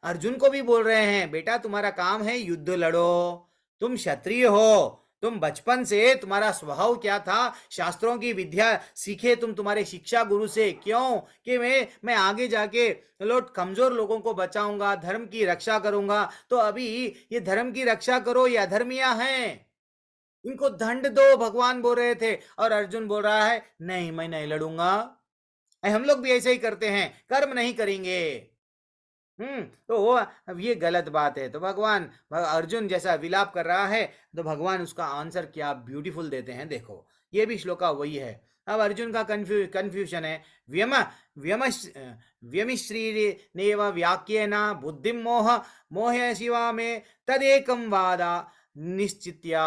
Speaker 3: अर्जुन को भी बोल रहे हैं बेटा तुम्हारा काम है युद्ध लड़ो, तुम क्षत्रिय हो, तुम बचपन से तुम्हारा स्वभाव क्या था? शास्त्रों की विद्या सीखे तुम तुम्हारे शिक्षा गुरु से। क्यों? कि मैं आगे जाके कमजोर लोगों को बचाऊंगा, धर्म की रक्षा करूंगा। तो अभी ये धर्म की रक्षा करो, ये अधर्मिया हैं, इनको दंड दो, भगवान बोल रहे थे। और अर्जुन बोल रहा है नहीं मैं नहीं लड़ूंगा। हम लोग भी ऐसे ही करते हैं, कर्म नहीं करेंगे। तो अब ये गलत बात है। तो भगवान अर्जुन जैसा विलाप कर रहा है तो भगवान उसका आंसर क्या ब्यूटीफुल देते हैं। देखो ये भी श्लोका वही है। अब अर्जुन का कंफ्यूजन है। व्यमिश्रीनेव वाक्येन बुद्धिं मोह शिवा में तदेकं वादा निश्चित्या,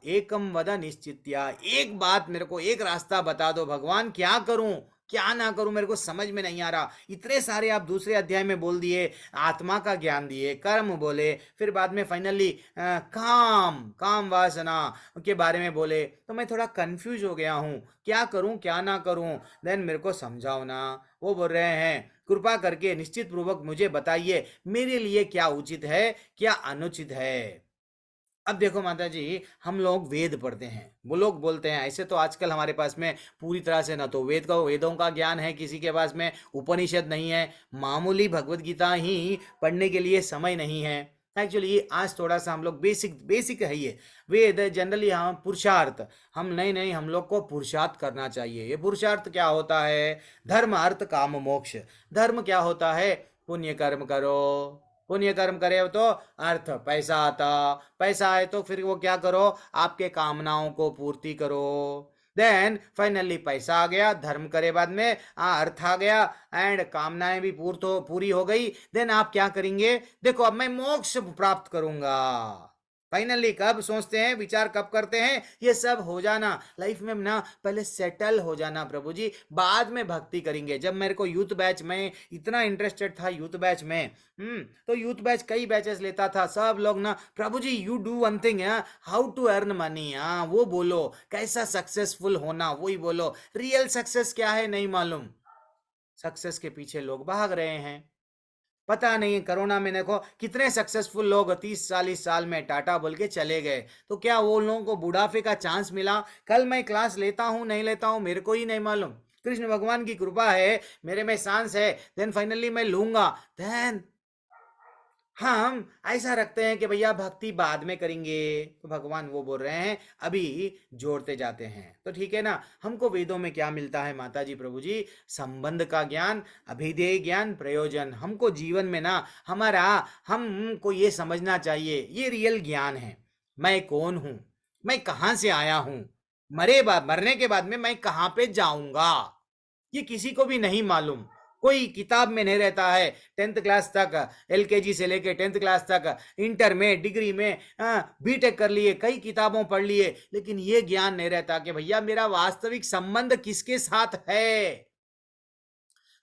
Speaker 3: एकम वद निश्चित्या। एक बात मेरे को, एक रास्ता बता दो भगवान, क्या करूं क्या ना करूं, मेरे को समझ में नहीं आ रहा। इतने सारे आप दूसरे अध्याय में बोल दिए, आत्मा का ज्ञान दिए, कर्म बोले, फिर बाद में फाइनली काम वासना के बारे में बोले। तो मैं थोड़ा कंफ्यूज हो गया हूं, क्या करूं क्या ना करूं। देन मेरे को समझाओ ना। वो बोल रहे हैं कृपा करके निश्चित पूर्वक मुझे बताइए मेरे लिए क्या उचित है क्या अनुचित है। अब देखो माता जी, हम लोग वेद पढ़ते हैं, वो लोग बोलते हैं ऐसे। तो आजकल हमारे पास में पूरी तरह से न तो वेदों का ज्ञान है, किसी के पास में उपनिषद नहीं है, मामूली भगवत गीता ही पढ़ने के लिए समय नहीं है। एक्चुअली आज थोड़ा सा हम लोग बेसिक है ये वेद जनरली हम पुरुषार्थ हम नहीं हम लोग को पुरुषार्थ करना चाहिए। ये पुरुषार्थ क्या होता है? धर्म अर्थ काम मोक्ष। धर्म क्या होता है? पुण्य कर्म करो, पुण्य कर्म करे तो अर्थ पैसा आता, पैसा आए तो फिर वो क्या करो? आपके कामनाओं को पूर्ति करो। देन फाइनली पैसा आ गया, धर्म करे बाद में अर्थ आ गया एंड कामनाएं भी पूरी हो गई। देन आप क्या करेंगे? देखो अब मैं मोक्ष प्राप्त करूंगा। फाइनली कब सोचते हैं, विचार कब करते हैं? ये सब हो जाना लाइफ में ना, पहले सेटल हो जाना प्रभु जी, बाद में भक्ति करेंगे। जब मेरे को यूथ बैच में इतना इंटरेस्टेड था यूथ बैच में, तो यूथ बैच कई बैचेस लेता था, सब लोग ना प्रभु जी you do one thing, how to earn money, वो बोलो, कैसा सक्सेसफुल होना वही बोलो। रियल सक्सेस क्या है नहीं मालूम, सक्सेस के पीछे लोग भाग रहे हैं। पता नहीं कोरोना में देखो कितने सक्सेसफुल लोग 30-40 साल में टाटा बोल के चले गए, तो क्या वो लोगों को बुढ़ापे का चांस मिला? कल मैं क्लास लेता हूं नहीं लेता हूं मेरे को ही नहीं मालूम, कृष्ण भगवान की कृपा है, मेरे में सांस है, देन फाइनली मैं लूंगा। देन हम ऐसा रखते हैं कि भैया भक्ति बाद में करेंगे, तो भगवान वो बोल रहे हैं अभी जोड़ते जाते हैं। तो ठीक है ना, हमको वेदों में क्या मिलता है माता जी प्रभु जी? संबंध का ज्ञान, अभिधेय ज्ञान, प्रयोजन। हमको जीवन में ना हमको ये समझना चाहिए, ये रियल ज्ञान है। मैं कौन हूं, मैं कहां से आया हूं, मरने के बाद में मैं कहां पे जाऊंगा, ये किसी को भी नहीं मालूम। कोई किताब में नहीं रहता है। 10th क्लास तक, LKG से लेके 10th क्लास तक, इंटर में, डिग्री में, बीटेक कर लिए, कई किताबों पढ़ लिए, लेकिन ये ज्ञान नहीं रहता कि भैया मेरा वास्तविक संबंध किसके साथ है,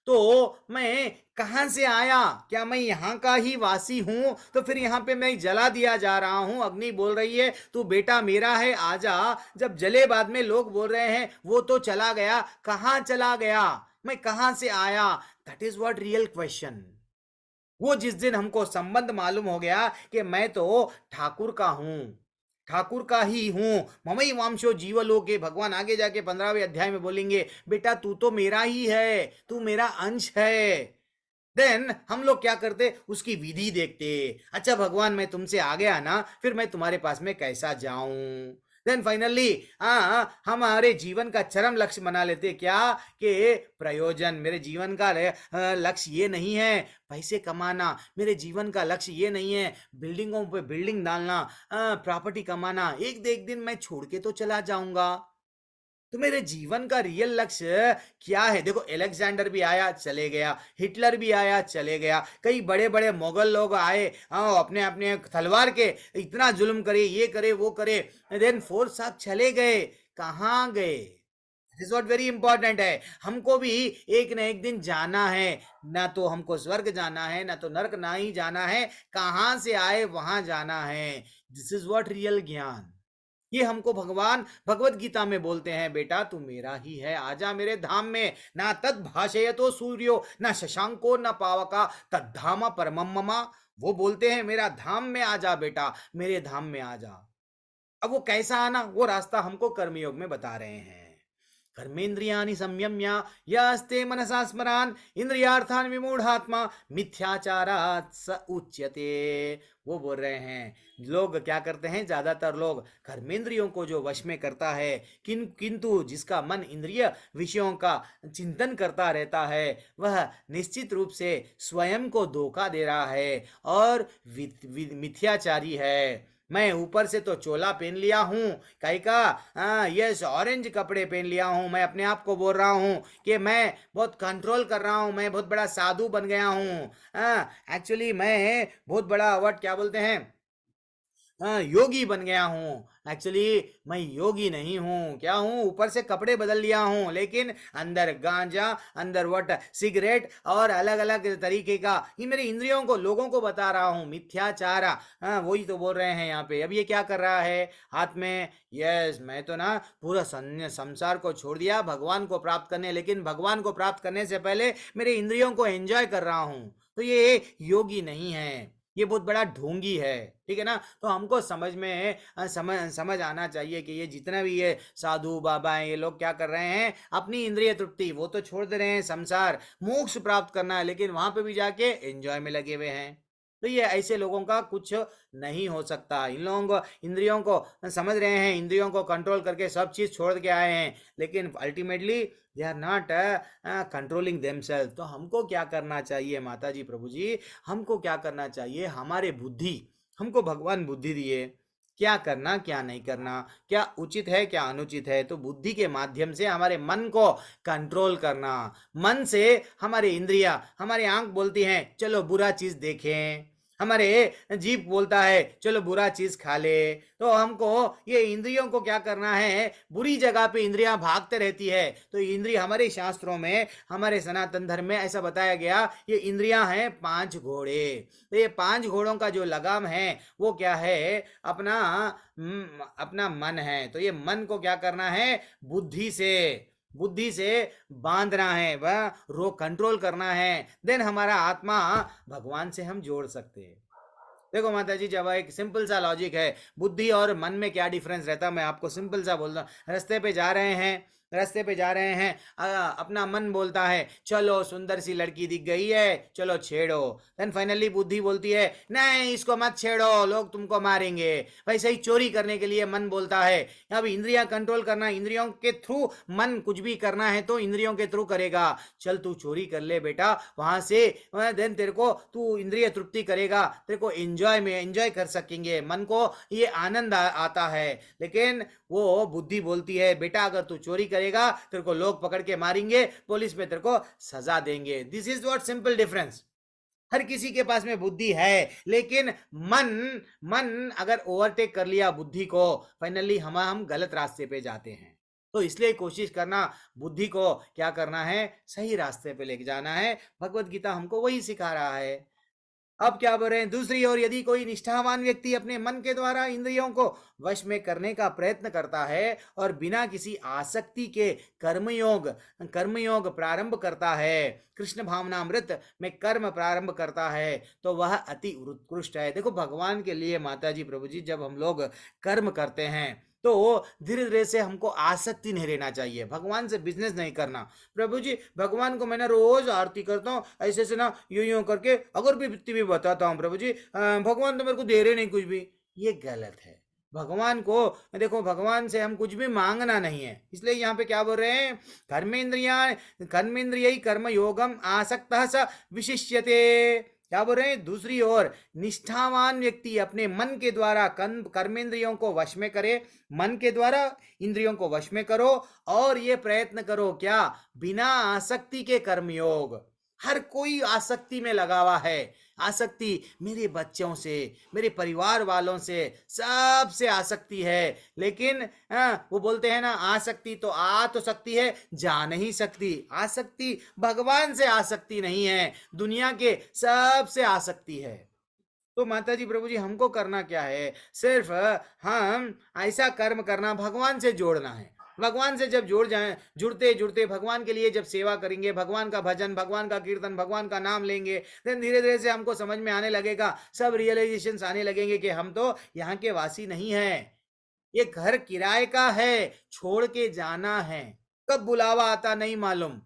Speaker 3: तो मैं कहां से आया, क्या मैं यहां का ही वासी हूं? तो फिर यहां पे मैं जला दिया जा रहा हूं, अग्नि बोल रही है तू बेटा मेरा है आजा। जब जले बाद में लोग बोल रहे हैं वो तो चला गया, कहां चला गया, मैं कहां से आया? That is what real question. वो जिस दिन हमको संबंध मालूम हो गया कि मैं तो ठाकुर का हूं, ठाकुर का ही हूं, ममई वांशो जीवलोके, भगवान आगे जाके 15वें अध्याय में बोलेंगे बेटा तू तो मेरा ही है, तू मेरा अंश है। देन हम लोग क्या करते? उसकी विधि देखते। अच्छा भगवान मैं तुमसे आ गया ना, फिर मैं तुम्हारे पास में कैसा जाऊं? देन फाइनली हमारे जीवन का चरम लक्ष्य बना लेते क्या? कि प्रयोजन। मेरे जीवन का लक्ष्य ये नहीं है पैसे कमाना, मेरे जीवन का लक्ष्य ये नहीं है बिल्डिंगों पे बिल्डिंग डालना, प्रॉपर्टी कमाना, एक दिन मैं छोड़ के तो चला जाऊंगा। तो मेरे जीवन का रियल लक्ष्य क्या है? देखो अलेक्जेंडर भी आया चले गया, हिटलर भी आया चले गया, कई बड़े बड़े मुगल लोग आए, अपने अपने तलवार के इतना जुल्म करे, ये करे वो करे, देन 4 साल चले गए, कहाँ गए? दिस व्हाट वेरी इंपॉर्टेंट है। हमको भी एक न एक दिन जाना है, ना तो हमको स्वर्ग जाना है ना तो नरक ना ही जाना है, कहाँ से आए वहां जाना है। दिस इज व्हाट रियल ज्ञान। ये हमको भगवान भगवत गीता में बोलते हैं बेटा तू मेरा ही है, आजा मेरे धाम में। ना तद भाषयतो सूर्यो ना शशांको ना पावका तद्धाम परमम मम। वो बोलते हैं मेरा धाम में आजा बेटा, मेरे धाम में आजा। अब वो कैसा आना, वो रास्ता हमको कर्मयोग में बता रहे हैं। कर्मेंद्रियाणि संयम्य यस्ते मनसा स्मरान इंद्रियार्थान विमूढ़ात्मा मिथ्याचारात् स उच्यते। वो बोल रहे हैं लोग क्या करते हैं, ज्यादातर लोग कर्मेंद्रियों को जो वश में करता है, किंतु जिसका मन इंद्रिय विषयों का चिंतन करता रहता है वह निश्चित रूप से स्वयं को धोखा दे रहा है और मिथ्याचारी है। मैं ऊपर से तो चोला पहन लिया हूँ, कहीं का यस ऑरेंज कपड़े पहन लिया हूँ, मैं अपने आप को बोल रहा हूँ कि मैं बहुत कंट्रोल कर रहा हूँ, मैं बहुत बड़ा साधु बन गया हूँ। एक्चुअली मैं बहुत बड़ा वर्ड क्या बोलते हैं, योगी बन गया हूँ। एक्चुअली मैं योगी नहीं हूँ, क्या हूँ? ऊपर से कपड़े बदल लिया हूँ, लेकिन अंदर गांजा, अंदर वट सिगरेट और अलग अलग तरीके का ये मेरे इंद्रियों को लोगों को बता रहा हूँ मिथ्याचार। वही तो बोल रहे हैं यहाँ पे। अब ये क्या कर रहा है हाथ में, यस मैं तो ना पूरा संसार को छोड़ दिया भगवान को प्राप्त करने, लेकिन भगवान को प्राप्त करने से पहले मेरे इंद्रियों को एंजॉय कर रहा हूँ। तो ये योगी नहीं है, ये बहुत बड़ा ढोंगी है। ठीक है ना? तो हमको समझ आना चाहिए कि ये जितना भी ये साधु बाबा हैं ये लोग क्या कर रहे हैं, अपनी इंद्रिय तृप्ति वो तो छोड़ दे रहे हैं, संसार मोक्ष प्राप्त करना है, लेकिन वहां पे भी जाके एंजॉय में लगे हुए हैं। तो ये ऐसे लोगों का कुछ नहीं हो सकता। इन लोगों को इंद्रियों को समझ रहे हैं, इंद्रियों को कंट्रोल करके सब चीज़ छोड़ के आए हैं, लेकिन ultimately they are not controlling themselves. तो हमको क्या करना चाहिए माता जी, प्रभु जी, हमको क्या करना चाहिए? हमारे बुद्धि, हमको भगवान बुद्धि दिए, क्या करना क्या नहीं करना, क्या उचित है क्या अनुचित है, तो बुद्धि के माध्यम से हमारे मन को कंट्रोल करना। मन से हमारे इंद्रिया, हमारी आंख बोलती हैं चलो बुरा चीज देखें, हमारे जीभ बोलता है चलो बुरा चीज खा ले, तो हमको ये इंद्रियों को क्या करना है? बुरी जगह पे इंद्रियां भागते रहती है। तो इंद्रिय हमारे शास्त्रों में, हमारे सनातन धर्म में ऐसा बताया गया, ये इंद्रियां हैं 5 घोड़े। तो ये 5 घोड़ों का जो लगाम है वो क्या है? अपना मन है। तो ये मन को क्या करना है? बुद्धि से बांधना है, वह कंट्रोल करना है। देन हमारा आत्मा भगवान से हम जोड़ सकते हैं। देखो माता जी, जब एक सिंपल सा लॉजिक है, बुद्धि और मन में क्या डिफरेंस रहता है, मैं आपको सिंपल सा बोल रहा हूँ। रास्ते पे जा रहे हैं, अपना मन बोलता है चलो सुंदर सी लड़की दिख गई है, चलो छेड़ो। देन फाइनली बुद्धि बोलती है नहीं इसको मत छेड़ो, लोग तुमको मारेंगे। वैसे ही चोरी करने के लिए मन बोलता है। अब इंद्रियां कंट्रोल करना, इंद्रियों के थ्रू मन कुछ भी करना है तो इंद्रियों के थ्रू करेगा। चल तू चोरी कर ले बेटा, वहां से देन तेरे को तू इंद्रिय तृप्ति करेगा, तेरे को एंजॉय कर सकेंगे, मन को ये आनंद आता है। लेकिन वो बुद्धि बोलती है बेटा अगर तू चोरी करेगा तेरे को लोग पकड़ के मारेंगे, पुलिस में तेरे को सजा देंगे। This is what simple difference. हर किसी के पास में बुद्धि है, लेकिन मन अगर ओवरटेक कर लिया बुद्धि को, फाइनली हम गलत रास्ते पे जाते हैं। तो इसलिए कोशिश करना बुद्धि को क्या करना है? सही रास्ते पे लेके जाना है। भगवत गीता हमको वही सिखा रहा है। अब क्या बोल रहे हैं? दूसरी ओर यदि कोई निष्ठावान व्यक्ति अपने मन के द्वारा इंद्रियों को वश में करने का प्रयत्न करता है और बिना किसी आसक्ति के कर्मयोग प्रारंभ करता है, कृष्ण भावनामृत में कर्म प्रारंभ करता है, तो वह अति उत्कृष्ट है। देखो भगवान के लिए माता जी, प्रभु जी, जब हम लोग कर्म करते हैं तो धीरे धीरे से हमको आसक्ति नहीं रहना चाहिए, भगवान से बिजनेस नहीं करना। प्रभु जी भगवान को मैंने रोज आरती करता हूँ ऐसे से ना, यूं करके अगर भी बताता हूँ प्रभु जी भगवान तो मेरे को दे रहे नहीं कुछ भी, ये गलत है। भगवान को देखो, भगवान से हम कुछ भी मांगना नहीं है। इसलिए यहाँ पे क्या बोल रहे हैं? कर्मेंद्रिय कर्म योगम आसक्तः स विशिष्यते। क्या बोल रहे हैं? दूसरी ओर निष्ठावान व्यक्ति अपने मन के द्वारा कर्मेंद्रियों को वश में करे, मन के द्वारा इंद्रियों को वश में करो और ये प्रयत्न करो क्या? बिना आसक्ति के कर्मयोग। हर कोई आसक्ति में लगा हुआ है। आसक्ति मेरे बच्चों से, मेरे परिवार वालों से, सबसे आसक्ति है। लेकिन वो बोलते हैं ना, आसक्ति तो आ तो सकती है, जा नहीं सकती। आसक्ति भगवान से आसक्ति नहीं है, दुनिया के सबसे आसक्ति है। तो माता जी, प्रभु जी, हमको करना क्या है? सिर्फ हम ऐसा कर्म करना, भगवान से जोड़ना है। भगवान से जब जुड़ते भगवान के लिए जब सेवा करेंगे, भगवान का भजन, भगवान का कीर्तन, भगवान का नाम लेंगे, फिर धीरे धीरे से हमको समझ में आने लगेगा, सब रियलाइजेशंस आने लगेंगे कि हम तो यहाँ के वासी नहीं हैं, ये घर किराए का है, छोड़ के जाना है, कब बुलावा आता नहीं मालूम।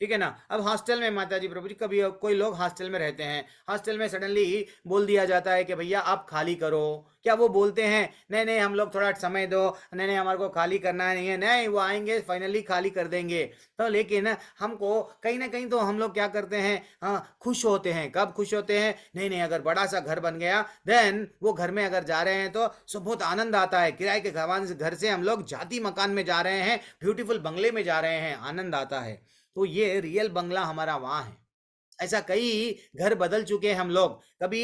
Speaker 3: ठीक है ना? अब हॉस्टल में माता जी, प्रभु जी, कभी कोई लोग हॉस्टल में रहते हैं, हॉस्टल में सडनली बोल दिया जाता है कि भैया आप खाली करो। क्या वो बोलते हैं नहीं हम लोग थोड़ा समय दो, नहीं हमारे को खाली करना नहीं है, नहीं वो आएंगे फाइनली खाली कर देंगे। तो लेकिन हमको कहीं ना कहीं तो हम लोग क्या करते हैं? हाँ, खुश होते हैं। कब खुश होते हैं? नहीं अगर बड़ा सा घर बन गया, देन वो घर में अगर जा रहे हैं तो बहुत आनंद आता है। किराए के घर से हम लोग जाती मकान में जा रहे हैं, ब्यूटीफुल बंगले में जा रहे हैं, आनंद आता है। तो ये रियल बंगला हमारा वहां है। ऐसा कई घर बदल चुके हैं हम लोग। कभी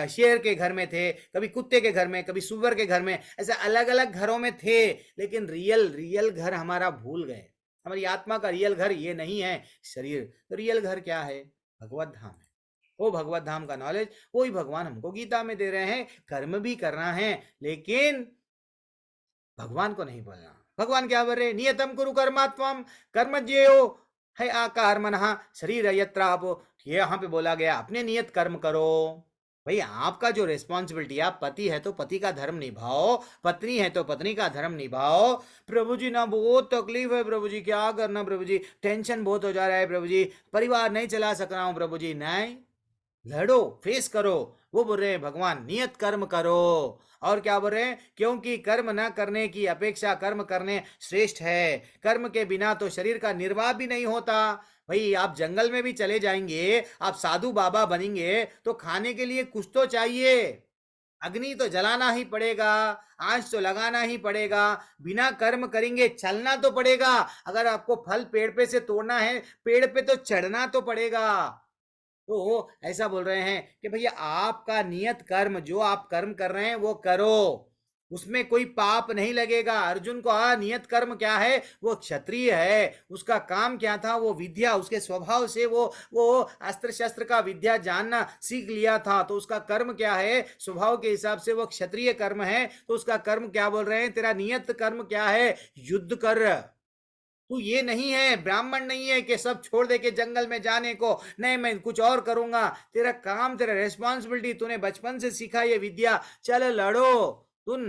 Speaker 3: शेर के घर में थे, कभी कुत्ते के घर में, कभी सुअर के घर में, ऐसे अलग अलग घरों में थे, लेकिन रियल घर हमारा भूल गए। हमारी आत्मा का रियल घर ये नहीं है शरीर। तो रियल घर क्या है? भगवत धाम है। वो भगवत धाम का नॉलेज वही भगवान हमको गीता में दे रहे हैं। कर्म भी करना है, लेकिन भगवान को नहीं बोलना। भगवान क्या बोल रहे? नियतम कुरु कर्मात्मम कर्मज्ञेयो है आकार मनहा शरीर यत्र आप। यहाँ पे बोला गया अपने नियत कर्म करो। भाई आपका जो रिस्पॉन्सिबिलिटी, आप पति है तो पति का धर्म निभाओ, पत्नी है तो पत्नी का धर्म निभाओ। प्रभु जी ना बहुत तकलीफ है प्रभु जी, क्या करना प्रभु जी, टेंशन बहुत हो जा रहा है प्रभु जी, परिवार नहीं चला सक रहा हूँ प्रभु जी। नहीं, लड़ो, फेस करो। वो बोल रहे हैं भगवान नियत कर्म करो। और क्या बोल रहे हैं, क्योंकि कर्म न करने की अपेक्षा कर्म करने श्रेष्ठ है। कर्म के बिना तो शरीर का निर्वाह भी नहीं होता। भाई आप जंगल में भी चले जाएंगे, आप साधु बाबा बनेंगे तो खाने के लिए कुछ तो चाहिए। अग्नि तो जलाना ही पड़ेगा, आंच तो लगाना ही पड़ेगा। बिना कर्म करेंगे चलना तो पड़ेगा। अगर आपको फल पेड़ पे से तोड़ना है, पेड़ पे तो चढ़ना तो पड़ेगा। तो ऐसा बोल रहे हैं कि भैया आपका नियत कर्म, जो आप कर्म कर रहे हैं वो करो, उसमें कोई पाप नहीं लगेगा। अर्जुन को नियत कर्म क्या है, वो क्षत्रिय है, उसका काम क्या था, वो विद्या, उसके स्वभाव से वो अस्त्र शस्त्र का विद्या जानना सीख लिया था। तो उसका कर्म क्या है, स्वभाव के हिसाब से वो क्षत्रिय कर्म है। तो उसका कर्म क्या बोल रहे हैं, तेरा नियत कर्म क्या है, युद्ध कर। तू ये नहीं है, ब्राह्मण नहीं है कि सब छोड़ दे के जंगल में जाने को, नहीं मैं कुछ और करूंगा। तेरा काम, तेरा रेस्पॉन्सिबिलिटी, तूने बचपन से सीखा ये विद्या, चल लड़ो। तुम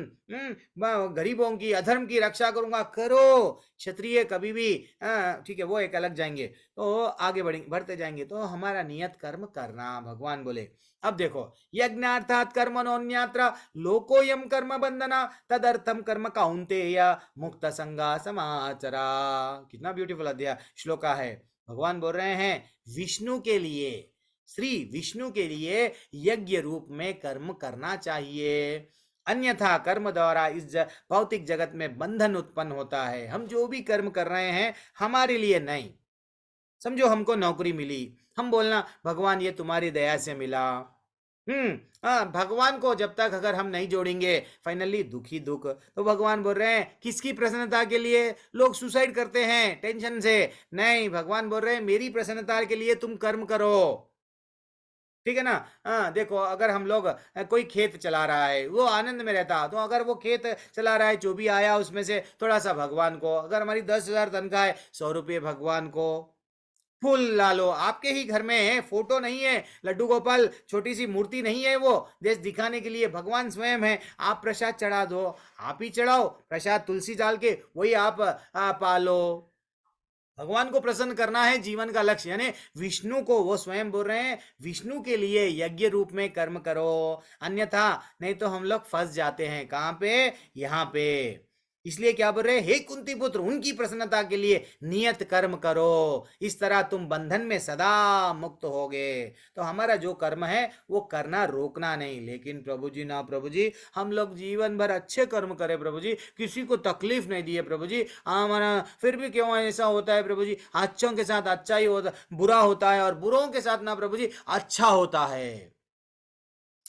Speaker 3: गरीबों की, अधर्म की रक्षा करूंगा, करो। क्षत्रिय कभी भी ठीक है, वो एक अलग जाएंगे। तो आगे बढ़ते जाएंगे। तो हमारा नियत कर्म करना, भगवान बोले। अब देखो, यज्ञार्थात कर्मणोऽन्यत्र लोकोयम कर्म बंधना तदर्थम कर्म काउंतेय मुक्त संगा समाचरा। कितना ब्यूटीफुल अध्याय श्लोका है। भगवान बोल रहे हैं विष्णु के लिए, श्री विष्णु के लिए यज्ञ रूप में कर्म करना चाहिए, अन्यथा कर्म द्वारा इस भौतिक जगत में बंधन उत्पन्न होता है। हम जो भी कर्म कर रहे हैं हमारे लिए नहीं। समझो हमको नौकरी मिली, हम बोलना भगवान ये तुम्हारी दया से मिला। भगवान को जब तक अगर हम नहीं जोड़ेंगे, फाइनली दुखी दुख। तो भगवान बोल रहे हैं किसकी प्रसन्नता के लिए लोग सुसाइड करते हैं, टेंशन से नहीं। भगवान बोल रहे हैं मेरी प्रसन्नता के लिए तुम कर्म करो, ठीक है ना। देखो अगर हम लोग कोई खेत चला रहा है, वो आनंद में रहता, तो अगर वो खेत चला रहा है, जो भी आया उसमें से थोड़ा सा भगवान को, अगर हमारी 10,000 तनख्वाह है, 100 रुपये भगवान को। फूल ला लो, आपके ही घर में है, फोटो नहीं है, लड्डू गोपाल छोटी सी मूर्ति नहीं है, वो देश दिखाने के लिए भगवान स्वयं है। आप प्रसाद चढ़ा दो, आप ही चढ़ाओ प्रसाद, तुलसी डाल के वही आप पालो। भगवान को प्रसन्न करना है जीवन का लक्ष्य, यानी विष्णु को वो स्वयं बोल रहे हैं विष्णु के लिए यज्ञ रूप में कर्म करो, अन्यथा नहीं तो हम लोग फंस जाते हैं। कहाँ पे, यहाँ पे। इसलिए क्या बोल रहे हैं, हे कुंती पुत्र, उनकी प्रसन्नता के लिए नियत कर्म करो, इस तरह तुम बंधन में सदा मुक्त होगे। तो हमारा जो कर्म है वो करना रोकना नहीं। लेकिन प्रभु जी ना, प्रभु जी हम लोग जीवन भर अच्छे कर्म करें प्रभु जी, किसी को तकलीफ नहीं दिए प्रभु जी, हमारा फिर भी क्यों ऐसा होता है प्रभु जी, अच्छों के साथ अच्छा ही होता, बुरा होता है, और बुरों के साथ ना प्रभु जी अच्छा होता है।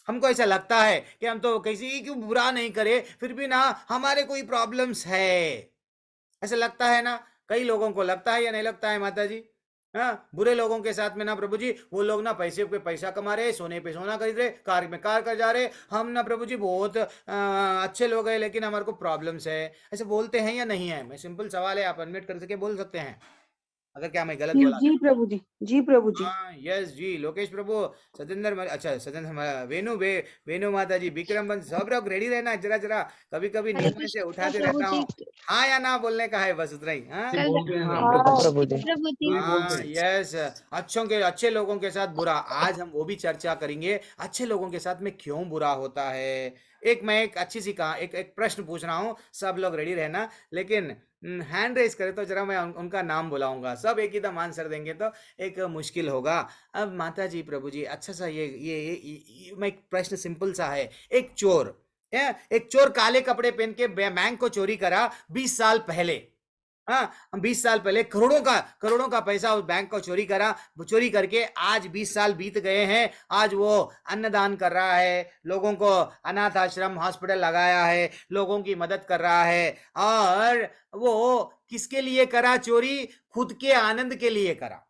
Speaker 3: हमको ऐसा लगता है कि हम तो किसी की बुरा नहीं करे, फिर भी ना हमारे कोई प्रॉब्लम्स है, ऐसा लगता है ना। कई लोगों को लगता है या नहीं लगता है माता जी। हाँ, बुरे लोगों के साथ में ना प्रभु जी, वो लोग ना पैसे पे पैसा कमा रहे, सोने पे सोना खरीद रहे, कार में कार कर जा रहे। हम ना प्रभु जी बहुत अच्छे लोग हैं, लेकिन हमारे को प्रॉब्लम्स है। ऐसे बोलते हैं या नहीं है? मैं सिंपल सवाल है, आप अनम्यूट कर सके बोल सकते हैं अगर क्या मैं गलत बोला।
Speaker 2: जी प्रभु जी, जी प्रभु जी।
Speaker 3: हाँ यस जी, लोकेश प्रभु, सतेंद्र, अच्छा सतेंद्र, वेणु माता जी, विक्रम बंद, सब लोग रेडी रहना। जरा जरा कभी कभी नींद में से उठाते रहता हूँ, हाँ या ना बोलने का है, बस उतना ही।
Speaker 7: प्रभु जी।
Speaker 3: हाँ यस, अच्छे लोगों के साथ बुरा, आज हम वो भी चर्चा करेंगे, अच्छे लोगों के साथ में क्यों बुरा होता है। मैं एक अच्छी सी कहा, एक प्रश्न पूछ रहा हूँ, सब लोग रेडी रहना, लेकिन हैंड रेस करे तो जरा मैं उनका नाम बुलाऊंगा, सब एक ही दम आंसर देंगे तो एक मुश्किल होगा। अब माता जी, प्रभु जी, अच्छा सा ये मैं एक प्रश्न सिंपल सा है। एक चोर काले कपड़े पहन के बैंक को चोरी करा 20 साल पहले। हाँ, 20 साल पहले करोड़ों का पैसा उस बैंक को चोरी करके आज 20 साल बीत गए हैं। आज वो अन्नदान कर रहा है, लोगों को अनाथ आश्रम, हॉस्पिटल लगाया है, लोगों की मदद कर रहा है। और वो किसके लिए करा चोरी? खुद के आनंद के लिए करा,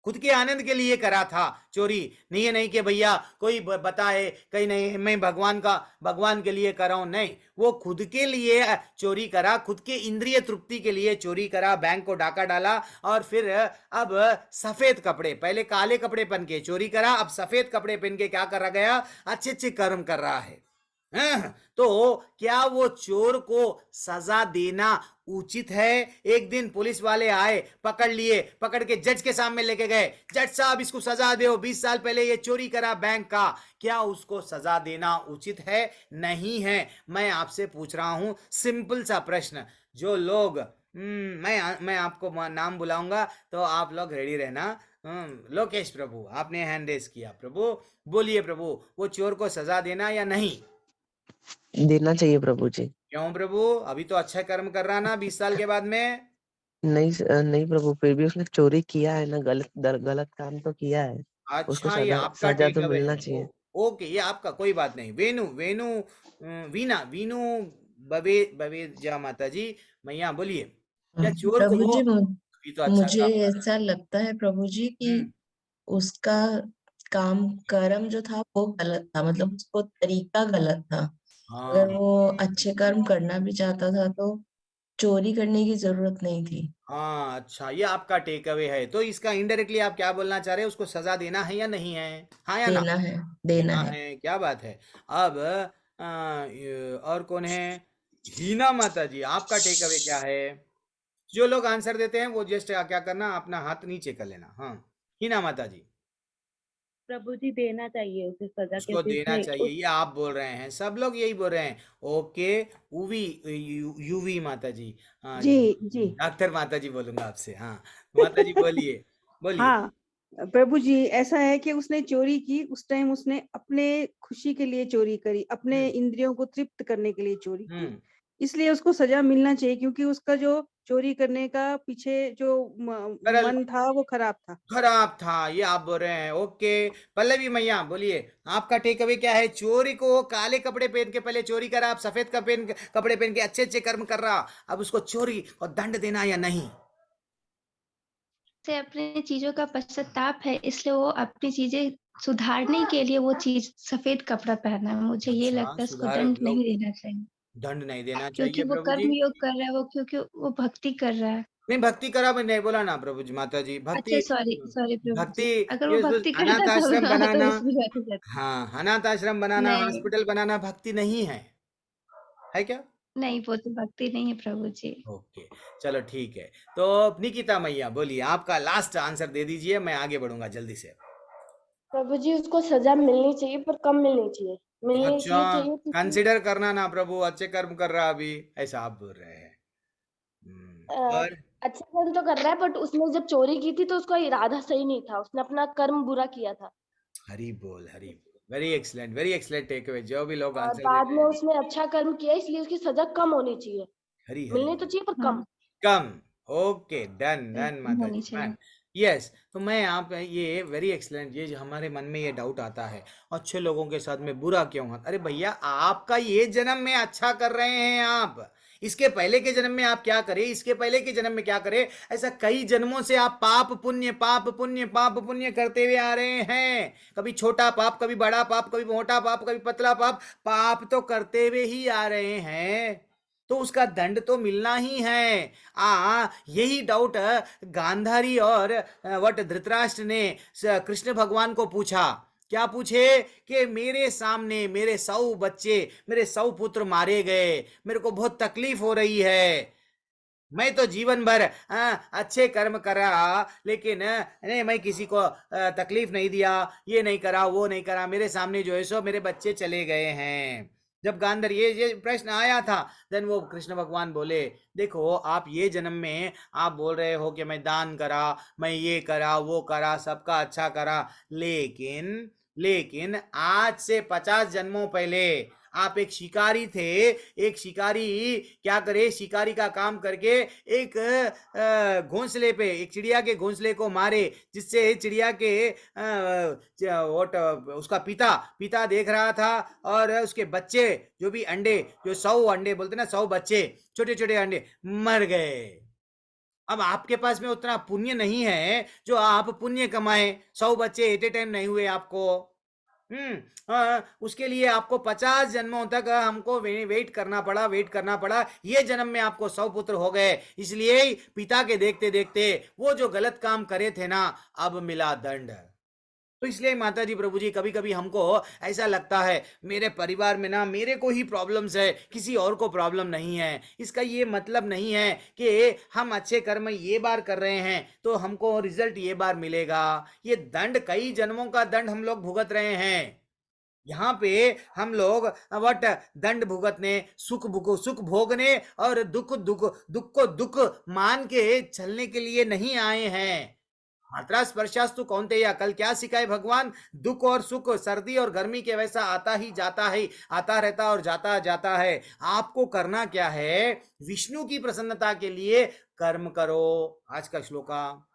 Speaker 3: खुद के आनंद के लिए करा था चोरी। नहीं है नहीं कि भैया कोई बताए, कहीं नहीं मैं भगवान के लिए कर रहा हूं, नहीं, वो खुद के लिए चोरी करा, खुद के इंद्रिय तृप्ति के लिए चोरी करा, बैंक को डाका डाला। और फिर अब सफेद कपड़े, पहले काले कपड़े पहन के चोरी करा, अब सफेद कपड़े पहन के क्या कर रहा गया, अच्छे कर्म कर रहा है। तो क्या वो चोर को सजा देना उचित है? एक दिन पुलिस वाले आए, पकड़ लिए, पकड़ के जज के सामने लेके गए, जज साहब इसको सजा दो, 20 साल पहले ये चोरी करा बैंक का। क्या उसको सजा देना उचित है? नहीं है। मैं आपसे पूछ रहा हूं सिंपल सा प्रश्न। जो लोग मैं आपको नाम बुलाऊंगा तो आप लोग रेडी रहना। लोकेश प्रभु, आपने हैंड रेस किया। प्रभु बोलिए, प्रभु वो चोर को सजा देना या नहीं?
Speaker 7: देना चाहिए प्रभु जी।
Speaker 3: क्यों प्रभु? अभी तो अच्छा कर्म कर रहा ना 20 साल के बाद में।
Speaker 7: नहीं प्रभु, फिर भी उसने चोरी किया है ना, गलत काम तो किया है। उसको
Speaker 3: अच्छा, ये आपका
Speaker 7: सजा
Speaker 3: टेक
Speaker 7: तो
Speaker 3: अवे
Speaker 7: मिलना
Speaker 3: है।
Speaker 7: चाहिए।
Speaker 3: ओके, ये आपका, कोई बात नहीं। वीणू बवेजा माता जी, मैया बोलिए, क्या चोर को
Speaker 4: प्रभु जी
Speaker 3: अभी तो अच्छा
Speaker 4: मुझे
Speaker 3: काम कर रहा
Speaker 4: ऐसा लगता है प्रभु जी कि
Speaker 3: है।
Speaker 4: उसका कर्म जो था वो गलत था, मतलब उसको तरीका गलत था।
Speaker 3: हाँ
Speaker 4: अगर वो अच्छे कर्म करना भी चाहता था तो चोरी करने की जरूरत नहीं थी।
Speaker 3: हाँ, अच्छा, ये आपका टेक अवे है। तो इसका इनडायरेक्टली आप क्या बोलना चाह रहे हैं? उसको सजा देना है या नहीं है? हाँ या ना?
Speaker 4: देना है,
Speaker 3: देना
Speaker 4: देना है।
Speaker 3: है। क्या बात है। अब और कौन है? हीना माता जी, आपका टेक अवे क्या है? जो लोग आंसर देते हैं वो जस्ट क्या करना, अपना हाथ नीचे कर लेना। हाँ, हीना माता जी,
Speaker 2: प्रभु जी देना चाहिए उसे सजा,
Speaker 3: उसको
Speaker 2: क्योंकि
Speaker 3: देना
Speaker 2: उसने
Speaker 3: चाहिए, ये आप बोल रहे हैं, सब लोग यही बोल रहे हैं। ओके, उवी यूवी माता जी, हाँ,
Speaker 2: जी जी
Speaker 3: डॉक्टर माता जी बोलूंगा आपसे। हाँ माता जी, बोलिए बोलिए।
Speaker 2: हाँ प्रभु जी, ऐसा है कि उसने चोरी की, उस टाइम उसने अपने खुशी के लिए चोरी करी, अपने इंद्रियों को तृप्त करने के लिए चोरी की,
Speaker 3: हम्म
Speaker 2: इसलिए उसको सजा मिलना चाहिए, क्योंकि उसका जो चोरी करने का पीछे जो
Speaker 3: सरल
Speaker 2: मन था वो खराब था।
Speaker 3: खराब था, ये आप बोल रहे हैं। ओके, पल्लवी मैया बोलिए, आपका टेक अवे क्या है? चोरी को काले कपड़े पहन के पहले चोरी करा, आप सफेद कपड़े पहन के अच्छे अच्छे कर्म कर रहा, अब उसको चोरी और दंड देना या नहीं?
Speaker 9: से अपने चीजों का पश्चाताप है, इसलिए वो अपनी चीजें सुधारने के लिए वो चीज सफेद कपड़ा पहना है। मुझे ये
Speaker 3: अच्छा,
Speaker 9: लगता है उसको
Speaker 3: सुधार
Speaker 9: दंड
Speaker 3: लोग
Speaker 9: नहीं देना चाहिए,
Speaker 3: दंड नहीं देना
Speaker 9: क्योंकि
Speaker 3: चाहिए
Speaker 9: वो
Speaker 3: प्रभु जी।
Speaker 9: कर्म योग कर रहा है, वो क्योंकि वो भक्ति कर रहा है।
Speaker 3: नहीं, भक्ति करा भी नहीं बोला ना प्रभु जी, माता जी
Speaker 9: अच्छा,
Speaker 3: भक्ति।
Speaker 9: सॉरी सॉरी प्रभु
Speaker 3: भक्ति
Speaker 9: जी, अगर वो
Speaker 3: ये
Speaker 9: भक्ति
Speaker 3: अनाथ
Speaker 9: करता
Speaker 3: आश्रम
Speaker 9: तो
Speaker 3: बनाना,
Speaker 9: तो उसमें बात ही जाती।
Speaker 3: हाँ, अनाथ आश्रम बनाना,
Speaker 9: नहीं
Speaker 3: हॉस्पिटल बनाना भक्ति नहीं है क्या?
Speaker 9: नहीं, वो तो भक्ति नहीं है प्रभु जी।
Speaker 3: ओके, चलो ठीक है। तो निकिता मैया बोलिए, आपका लास्ट आंसर दे दीजिए, मैं आगे बढ़ूंगा जल्दी से।
Speaker 10: प्रभु जी उसको सजा मिलनी चाहिए, पर कम मिलनी चाहिए। मिलनी
Speaker 3: अच्छा,
Speaker 10: इसलिए चाहिए क्योंकि
Speaker 3: कंसिडर करना ना प्रभु, अच्छे कर्म कर रहा अभी, ऐसा आप बोल रहे हैं। और
Speaker 10: अच्छा कर्म तो कर रहा है, बट उसने जब चोरी की थी तो उसका इरादा सही नहीं था, उसने अपना कर्म बुरा किया था।
Speaker 3: हरी बोल, वेरी एक्सलेंट टेक अवे। जो भी लोग
Speaker 10: और
Speaker 3: आंसर
Speaker 10: बाद
Speaker 3: दे
Speaker 10: में
Speaker 3: रहे हैं,
Speaker 10: उसने अच्छा कर्म किया, इसलिए उसकी सजा कम होनी चाहिए।
Speaker 3: हरी हरी
Speaker 10: मिलनी तो चाहिए पर कम।
Speaker 3: कम। ओके, डन माता
Speaker 9: होनी
Speaker 3: जी,
Speaker 9: चाहिए।
Speaker 3: यस। तो मैं आप ये वेरी एक्सलेंट, ये जो हमारे मन में ये डाउट आता है, अच्छे लोगों के साथ में बुरा क्यों होता? अरे भैया, आपका ये जन्म में अच्छा कर रहे हैं आप, इसके पहले के जन्म में आप क्या करें, इसके पहले के जन्म में क्या करें, ऐसा कई जन्मों से आप पाप पुण्य पाप पुण्य पाप पुण्य करते हुए आ रहे हैं। कभी छोटा पाप, कभी बड़ा पाप, कभी मोटा पाप, कभी पतला पाप, पाप तो करते हुए ही आ रहे हैं, तो उसका दंड तो मिलना ही है। यही डाउट गांधारी और वट धृतराष्ट्र ने कृष्ण भगवान को पूछा। क्या पूछे? कि मेरे सामने मेरे 100 बच्चे, मेरे 100 पुत्र मारे गए, मेरे को बहुत तकलीफ हो रही है, मैं तो जीवन भर अच्छे कर्म करा, लेकिन नहीं, मैं किसी को तकलीफ नहीं दिया, ये नहीं करा, वो नहीं करा, मेरे सामने जो है सो मेरे बच्चे चले गए हैं। जब गांधर ये प्रश्न आया था, देन वो कृष्ण भगवान बोले, देखो आप ये जन्म में आप बोल रहे हो कि मैं दान करा, मैं ये करा, वो करा, सबका अच्छा करा, लेकिन आज से 50 जन्मों पहले आप एक शिकारी थे। एक शिकारी क्या करे, शिकारी का काम करके एक घोंसले पे, एक चिड़िया के घोंसले को मारे, जिससे चिड़िया के उसका पिता देख रहा था, और उसके बच्चे जो भी अंडे, जो 100 अंडे बोलते ना, 100 बच्चे, छोटे छोटे अंडे मर गए। अब आपके पास में उतना पुण्य नहीं है जो आप पुण्य कमाए, 100 बच्चे एट ए टाइम नहीं हुए आपको। उसके लिए आपको 50 जन्मों तक हमको वेट करना पड़ा। ये जन्म में आपको 100 पुत्र हो गए, इसलिए पिता के देखते देखते वो जो गलत काम करे थे ना, अब मिला दंड। तो इसलिए माता जी प्रभु जी कभी कभी हमको ऐसा लगता है मेरे परिवार में ना मेरे को ही प्रॉब्लम्स है, किसी और को प्रॉब्लम नहीं है। इसका ये मतलब नहीं है कि हम अच्छे कर्म ये बार कर रहे हैं तो हमको रिजल्ट ये बार मिलेगा। ये दंड कई जन्मों का दंड हम लोग भुगत रहे हैं। यहाँ पे हम लोग वट दंड भुगतने, सुख भोगने और दुख को दुख मान के चलने के लिए नहीं आए हैं। मात्रा स्पर्शास्तु कौन्तेय, कल क्या सिखाए भगवान? दुख और सुख सर्दी और गर्मी के वैसा आता ही जाता है, आता रहता और जाता जाता है। आपको करना क्या है? विष्णु की प्रसन्नता के लिए कर्म करो। आज का श्लोका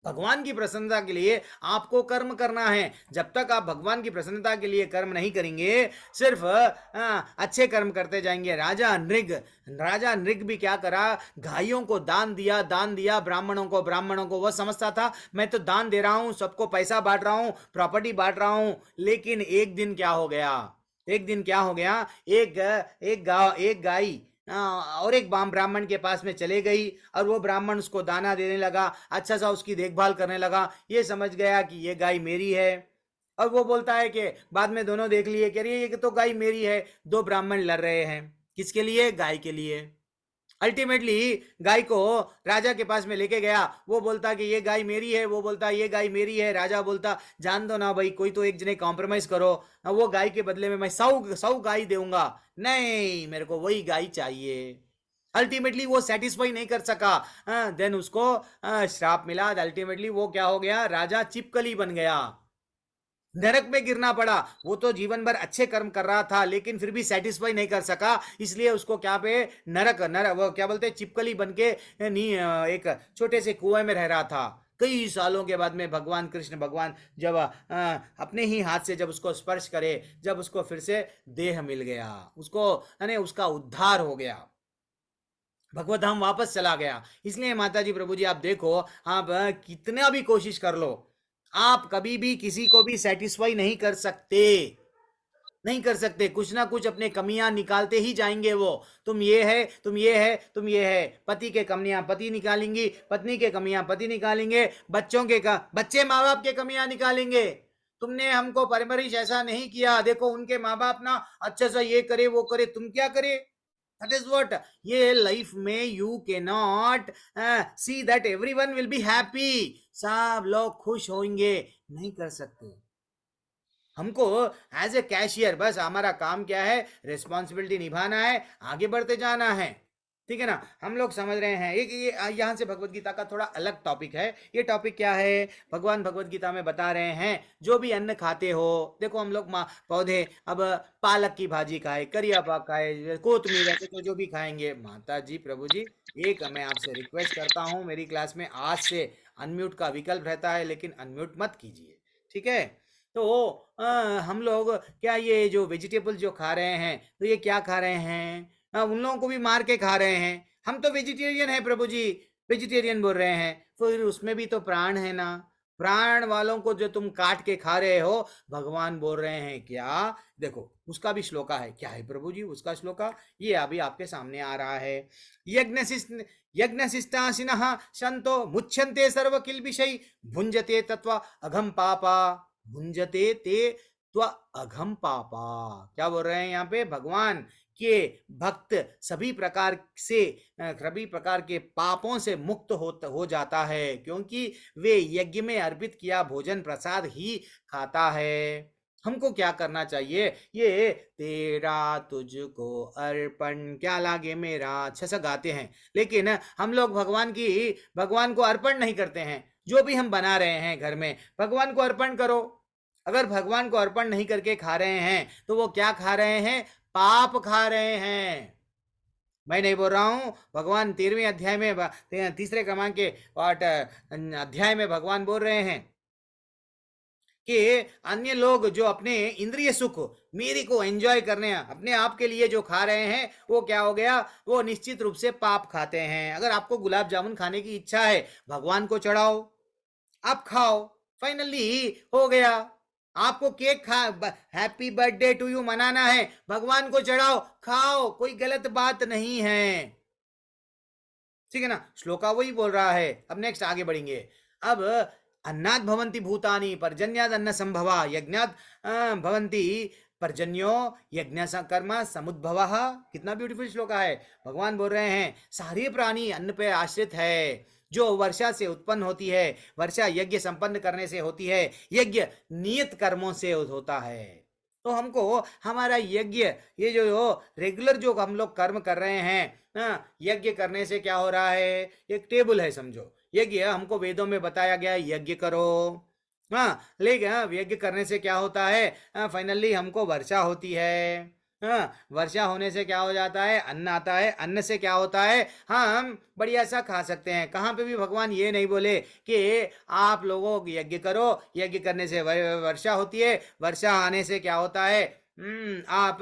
Speaker 3: भगवान की प्रसन्नता के लिए आपको कर्म करना है। जब तक आप भगवान की प्रसन्नता के लिए कर्म नहीं करेंगे, सिर्फ अच्छे कर्म करते जाएंगे। राजा नृग भी क्या करा? गायों को दान दिया ब्राह्मणों को। वह समझता था मैं तो दान दे रहा हूं, सबको पैसा बांट रहा हूं, प्रॉपर्टी बांट रहा हूं। लेकिन एक दिन क्या हो गया? एक गाय और एक ब्राह्मण के पास में चले गई और वो ब्राह्मण उसको दाना देने लगा, अच्छा सा उसकी देखभाल करने लगा। ये समझ गया कि ये गाय मेरी है। और वो बोलता है कि बाद में दोनों देख लिए कि अरे ये तो गाय मेरी है। दो ब्राह्मण लड़ रहे हैं, किसके लिए? गाय के लिए। अल्टीमेटली गाय को राजा के पास में लेके गया। वो बोलता कि ये गाय मेरी है, वो बोलता ये गाय मेरी है। राजा बोलता जान दो ना भाई, कोई तो एक जने कॉम्प्रोमाइज करो। वो गाय के बदले में मैं 100 गाय दूंगा। नहीं, मेरे को वही गाय चाहिए। अल्टीमेटली वो सेटिस्फाई नहीं कर सका, देन उसको श्राप मिला। अल्टीमेटली वो क्या हो गया? राजा चिपकली बन गया, नरक में गिरना पड़ा। वो तो जीवन भर अच्छे कर्म कर रहा था लेकिन फिर भी सेटिस्फाई नहीं कर सका, इसलिए उसको क्या पे नरक वो क्या बोलते हैं, चिपकली बन के एक छोटे से कुएं में रह रहा था। कई सालों के बाद में भगवान कृष्ण जब अपने ही हाथ से जब उसको स्पर्श करे, जब उसको फिर से देह मिल गया, उसका उद्धार हो गया, भगवत धाम वापस चला गया। इसलिए माता जी प्रभु जी आप देखो, आप कितना भी कोशिश कर लो, आप कभी भी किसी को भी सेटिस्फाई नहीं कर सकते। कुछ ना कुछ अपने कमियां निकालते ही जाएंगे वो। तुम ये है। पति के कमियां पति निकालेंगी, पत्नी के कमियां पति निकालेंगे, बच्चे माँ बाप के कमियां निकालेंगे। तुमने हमको परवरिश ऐसा नहीं किया, देखो उनके माँ बाप ना अच्छा सा ये करे वो करे, तुम क्या करे? That is what ये लाइफ में you cannot see that everyone will be happy, सब लोग खुश होंगे, नहीं कर सकते। हमको एज ए कैशियर बस हमारा काम क्या है? रिस्पॉन्सिबिलिटी निभाना है, आगे बढ़ते जाना है, ठीक है ना? हम लोग समझ रहे हैं। एक यहाँ से भगवत गीता का थोड़ा अलग टॉपिक है। ये टॉपिक क्या है? भगवान भगवत गीता में बता रहे हैं जो भी अन्न खाते हो, देखो हम लोग पौधे, अब पालक की भाजी खाए, करिया पाक खाए, कोतमीर, ऐसे तो जो भी खाएंगे। माता जी प्रभु जी एक मैं आपसे रिक्वेस्ट करता हूँ, मेरी क्लास में आज से अनम्यूट का विकल्प रहता है, लेकिन अनम्यूट मत कीजिए, ठीक है? तो हम लोग क्या ये जो वेजिटेबल जो खा रहे हैं, तो ये क्या खा रहे हैं? उन लोगों को भी मार के खा रहे हैं। हम तो वेजिटेरियन है प्रभु जी, वेजिटेरियन बोल रहे हैं, फिर उसमें भी तो प्राण है ना। प्राण वालों को जो तुम काट के खा रहे हो, भगवान बोल रहे हैं क्या? देखो उसका भी श्लोका है। क्या है प्रभु जी उसका श्लोका? ये अभी आपके सामने आ रहा है। यज्ञशिष्टासिनः संतो मुच्यन्ते सर्व किल्बिषै भुंजते तत्वा अघम पापा, भुंजते ते त्वा अघम पापा। क्या बोल रहे हैं यहाँ पे भगवान? के भक्त सभी प्रकार के पापों से मुक्त हो जाता है, क्योंकि वे यज्ञ में अर्पित किया भोजन प्रसाद ही खाता है। हमको क्या करना चाहिए? ये तेरा तुझको अर्पण क्या लागे मेरा, अच्छा सा गाते हैं, लेकिन हम लोग भगवान को अर्पण नहीं करते हैं। जो भी हम बना रहे हैं घर में, भगवान को अर्पण करो। अगर भगवान को अर्पण नहीं करके खा रहे हैं तो वो क्या खा रहे हैं? पाप खा रहे हैं। मैं नहीं बोल रहा हूं, भगवान 13वें अध्याय में, तीसरे क्रमांक के अध्याय में भगवान बोल रहे हैं कि अन्य लोग जो अपने इंद्रिय सुख मेरे को एंजॉय करने अपने आप के लिए जो खा रहे हैं, वो क्या हो गया? वो निश्चित रूप से पाप खाते हैं। अगर आपको गुलाब जामुन खाने की इच्छा है, भगवान को चढ़ाओ, आप खाओ, फाइनली हो गया। आपको cake happy birthday to you मनाना है, भगवान को चढ़ाओ, खाओ, कोई गलत बात नहीं है, ठीक है ना? श्लोका वही बोल रहा है। अब नेक्स्ट आगे बढ़ेंगे। अब अन्नात् भवन्ति भूतानि पर्जन्यात् अन्न संभवा यज्ञात् भवन्ति पर्जन्यो यज्ञ कर्म समुद्भवः। कितना ब्यूटीफुल श्लोक है। भगवान बोल रहे हैं सारे प्राणी अन्न पे आश्रित है, जो वर्षा से उत्पन्न होती है, वर्षा यज्ञ संपन्न करने से होती है, यज्ञ नियत कर्मों से होता है। तो हमको हमारा यज्ञ, ये जो रेगुलर जो हम लोग कर्म कर रहे हैं, यज्ञ करने से क्या हो रहा है, एक टेबल है समझो। यज्ञ हमको वेदों में बताया गया यज्ञ करो, लेकिन यज्ञ करने से क्या होता है, फाइनली हमको वर्षा होती है। वर्षा होने से क्या हो जाता है, अन्न आता है, अन्न से क्या होता है, हम बढ़िया सा खा सकते हैं। कहाँ पे भी भगवान ये नहीं बोले कि आप लोगों यज्ञ करो, यज्ञ करने से वर्षा होती है, वर्षा आने से क्या होता है, आप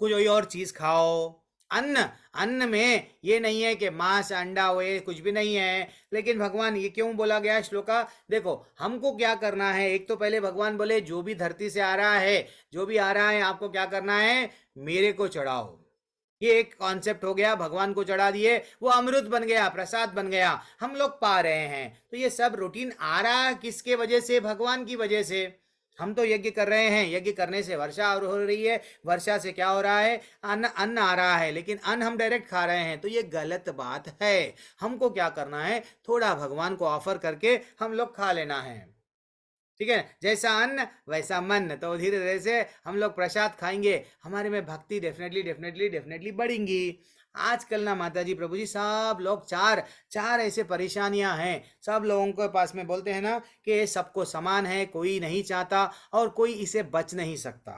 Speaker 3: कोई और चीज खाओ। अन्न में ये नहीं है कि मांस अंडा हुए, कुछ भी नहीं है। लेकिन भगवान ये क्यों बोला गया श्लोका, देखो हमको क्या करना है। एक तो पहले भगवान बोले जो भी धरती से आ रहा है, जो भी आ रहा है आपको क्या करना है, मेरे को चढ़ाओ। ये एक कॉन्सेप्ट हो गया, भगवान को चढ़ा दिए, वो अमृत बन गया, प्रसाद बन गया, हम लोग पा रहे हैं। तो ये सब रूटीन आ रहा है किसके वजह से, भगवान की वजह से। हम तो यज्ञ कर रहे हैं, यज्ञ करने से वर्षा हो रही है, वर्षा से क्या हो रहा है, अन्न आ रहा है, लेकिन अन्न हम डायरेक्ट खा रहे हैं, तो ये गलत बात है। हमको क्या करना है, थोड़ा भगवान को ऑफर करके हम लोग खा लेना है, ठीक है। जैसा अन्न वैसा मन, तो धीरे धीरे से हम लोग प्रसाद खाएंगे, हमारे में भक्ति डेफिनेटली बढ़ेंगी। आजकल ना माता जी प्रभु जी सब लोग चार ऐसे परेशानियां हैं, सब लोगों के पास में बोलते हैं ना कि सबको समान है, कोई नहीं चाहता और कोई इसे बच नहीं सकता।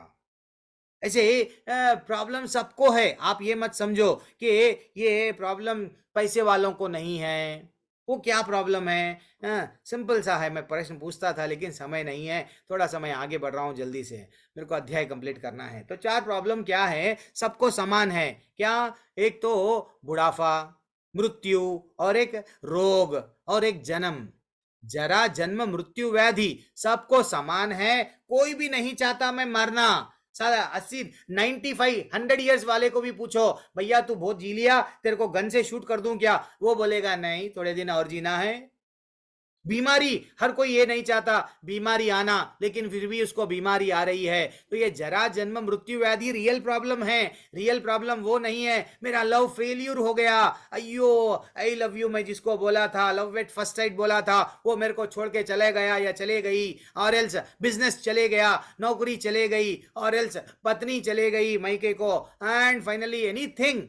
Speaker 3: ऐसे प्रॉब्लम सबको है, आप ये मत समझो कि ये प्रॉब्लम पैसे वालों को नहीं है। वो क्या प्रॉब्लम है, सिंपल सा है। मैं प्रश्न पूछता था लेकिन समय नहीं है, थोड़ा समय आगे बढ़ रहा हूँ जल्दी से, मेरे को अध्याय कंप्लीट करना है। तो 4 प्रॉब्लम क्या है, सबको समान है। क्या, एक तो बुढ़ापा, मृत्यु, और एक रोग, और एक जन्म। जरा जन्म मृत्यु व्याधि सबको समान है, कोई भी नहीं चाहता मैं मरना। सारा 80 95 100 इयर्स वाले को भी पूछो, भैया तू बहुत जी लिया, तेरे को गन से शूट कर दूं क्या, वो बोलेगा नहीं, थोड़े दिन और जीना है। बीमारी, हर कोई ये नहीं चाहता बीमारी आना, लेकिन फिर भी उसको बीमारी आ रही है। तो ये जरा जन्म मृत्यु व्याधि रियल प्रॉब्लम है। रियल प्रॉब्लम वो नहीं है मेरा लव फेल्यूर हो गया, अयो आई लव यू मैं जिसको बोला था, लव एट फर्स्ट साइट बोला था, वो मेरे को छोड़ के चले गया या चले गई, और एल्स बिजनेस चले गया, नौकरी चले गई, और एल्स पत्नी चले गई मायके को, and finally anything